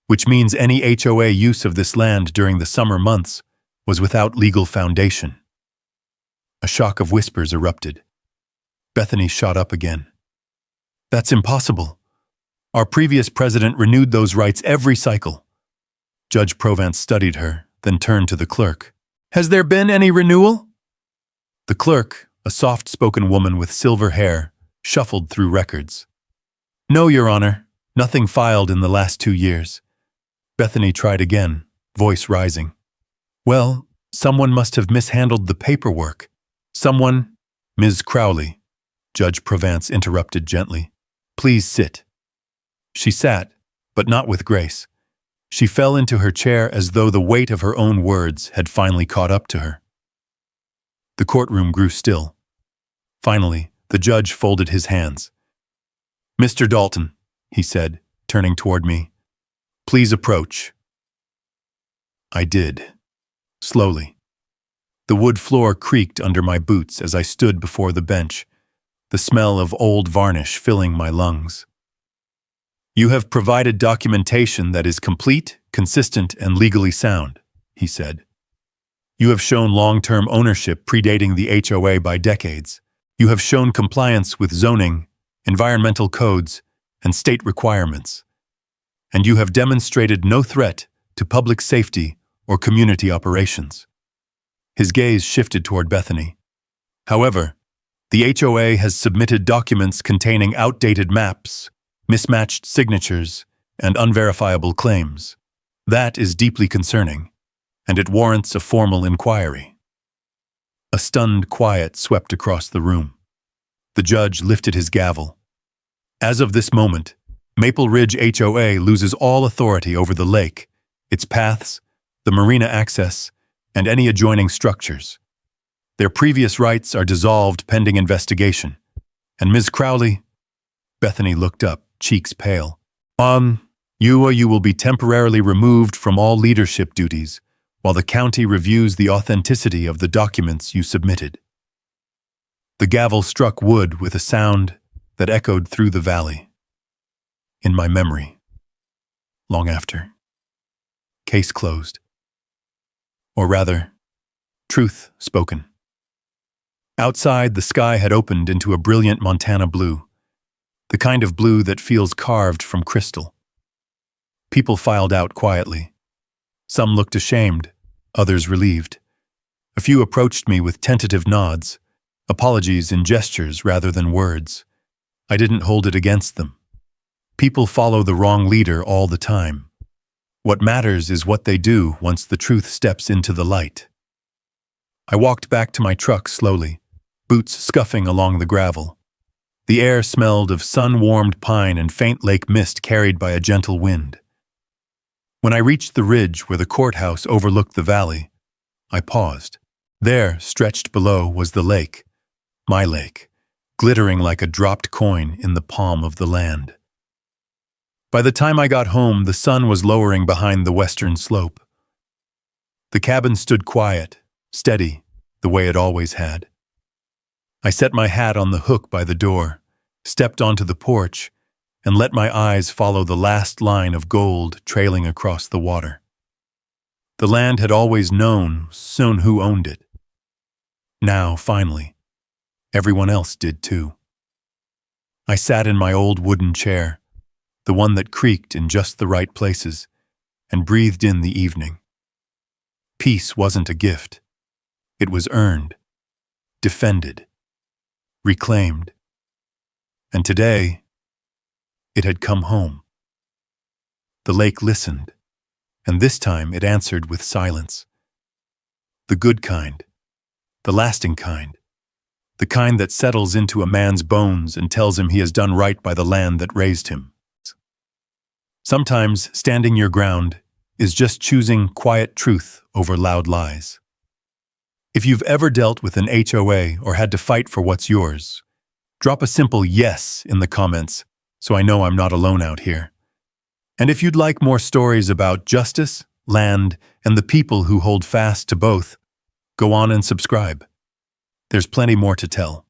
S1: which means any HOA use of this land during the summer months was without legal foundation. A shock of whispers erupted. Bethany shot up again. "That's impossible. Our previous president renewed those rights every cycle." Judge Provence studied her, then turned to the clerk. "Has there been any renewal?" The clerk, a soft-spoken woman with silver hair, shuffled through records. "No, Your Honor, nothing filed in the last 2 years." Bethany tried again, voice rising. "Well, someone must have mishandled the paperwork. Someone—" "Ms. Crowley," Judge Provence interrupted gently. "Please sit." She sat, but not with grace. She fell into her chair as though the weight of her own words had finally caught up to her. The courtroom grew still. Finally, the judge folded his hands. "Mr. Dalton," he said, turning toward me, "please approach." I did. Slowly. The wood floor creaked under my boots as I stood before the bench, the smell of old varnish filling my lungs. "You have provided documentation that is complete, consistent, and legally sound," he said. "You have shown long-term ownership predating the HOA by decades. You have shown compliance with zoning, environmental codes, and state requirements. And you have demonstrated no threat to public safety or community operations." His gaze shifted toward Bethany. "However, the HOA has submitted documents containing outdated maps, mismatched signatures, and unverifiable claims. That is deeply concerning, and it warrants a formal inquiry." A stunned quiet swept across the room. The judge lifted his gavel. "As of this moment, Maple Ridge HOA loses all authority over the lake, its paths, the marina access, and any adjoining structures. Their previous rights are dissolved pending investigation. And Ms. Crowley—" Bethany looked up, cheeks pale. You will be temporarily removed from all leadership duties while the county reviews the authenticity of the documents you submitted." The gavel struck wood with a sound that echoed through the valley. In my memory. Long after. Case closed. Or rather, truth spoken. Outside, the sky had opened into a brilliant Montana blue, the kind of blue that feels carved from crystal. People filed out quietly. Some looked ashamed, others relieved. A few approached me with tentative nods, apologies in gestures rather than words. I didn't hold it against them. People follow the wrong leader all the time. What matters is what they do once the truth steps into the light. I walked back to my truck slowly, boots scuffing along the gravel. The air smelled of sun-warmed pine and faint lake mist carried by a gentle wind. When I reached the ridge where the courthouse overlooked the valley, I paused. There, stretched below, was the lake, my lake, glittering like a dropped coin in the palm of the land. By the time I got home, the sun was lowering behind the western slope. The cabin stood quiet, steady, the way it always had. I set my hat on the hook by the door, stepped onto the porch, and let my eyes follow the last line of gold trailing across the water. The land had always known soon who owned it. Now, finally, everyone else did too. I sat in my old wooden chair, the one that creaked in just the right places, and breathed in the evening. Peace wasn't a gift. It was earned, defended, reclaimed. And today, it had come home. The lake listened, and this time it answered with silence. The good kind, the lasting kind, the kind that settles into a man's bones and tells him he has done right by the land that raised him. Sometimes standing your ground is just choosing quiet truth over loud lies. If you've ever dealt with an HOA or had to fight for what's yours, drop a simple yes in the comments so I know I'm not alone out here. And if you'd like more stories about justice, land, and the people who hold fast to both, go on and subscribe. There's plenty more to tell.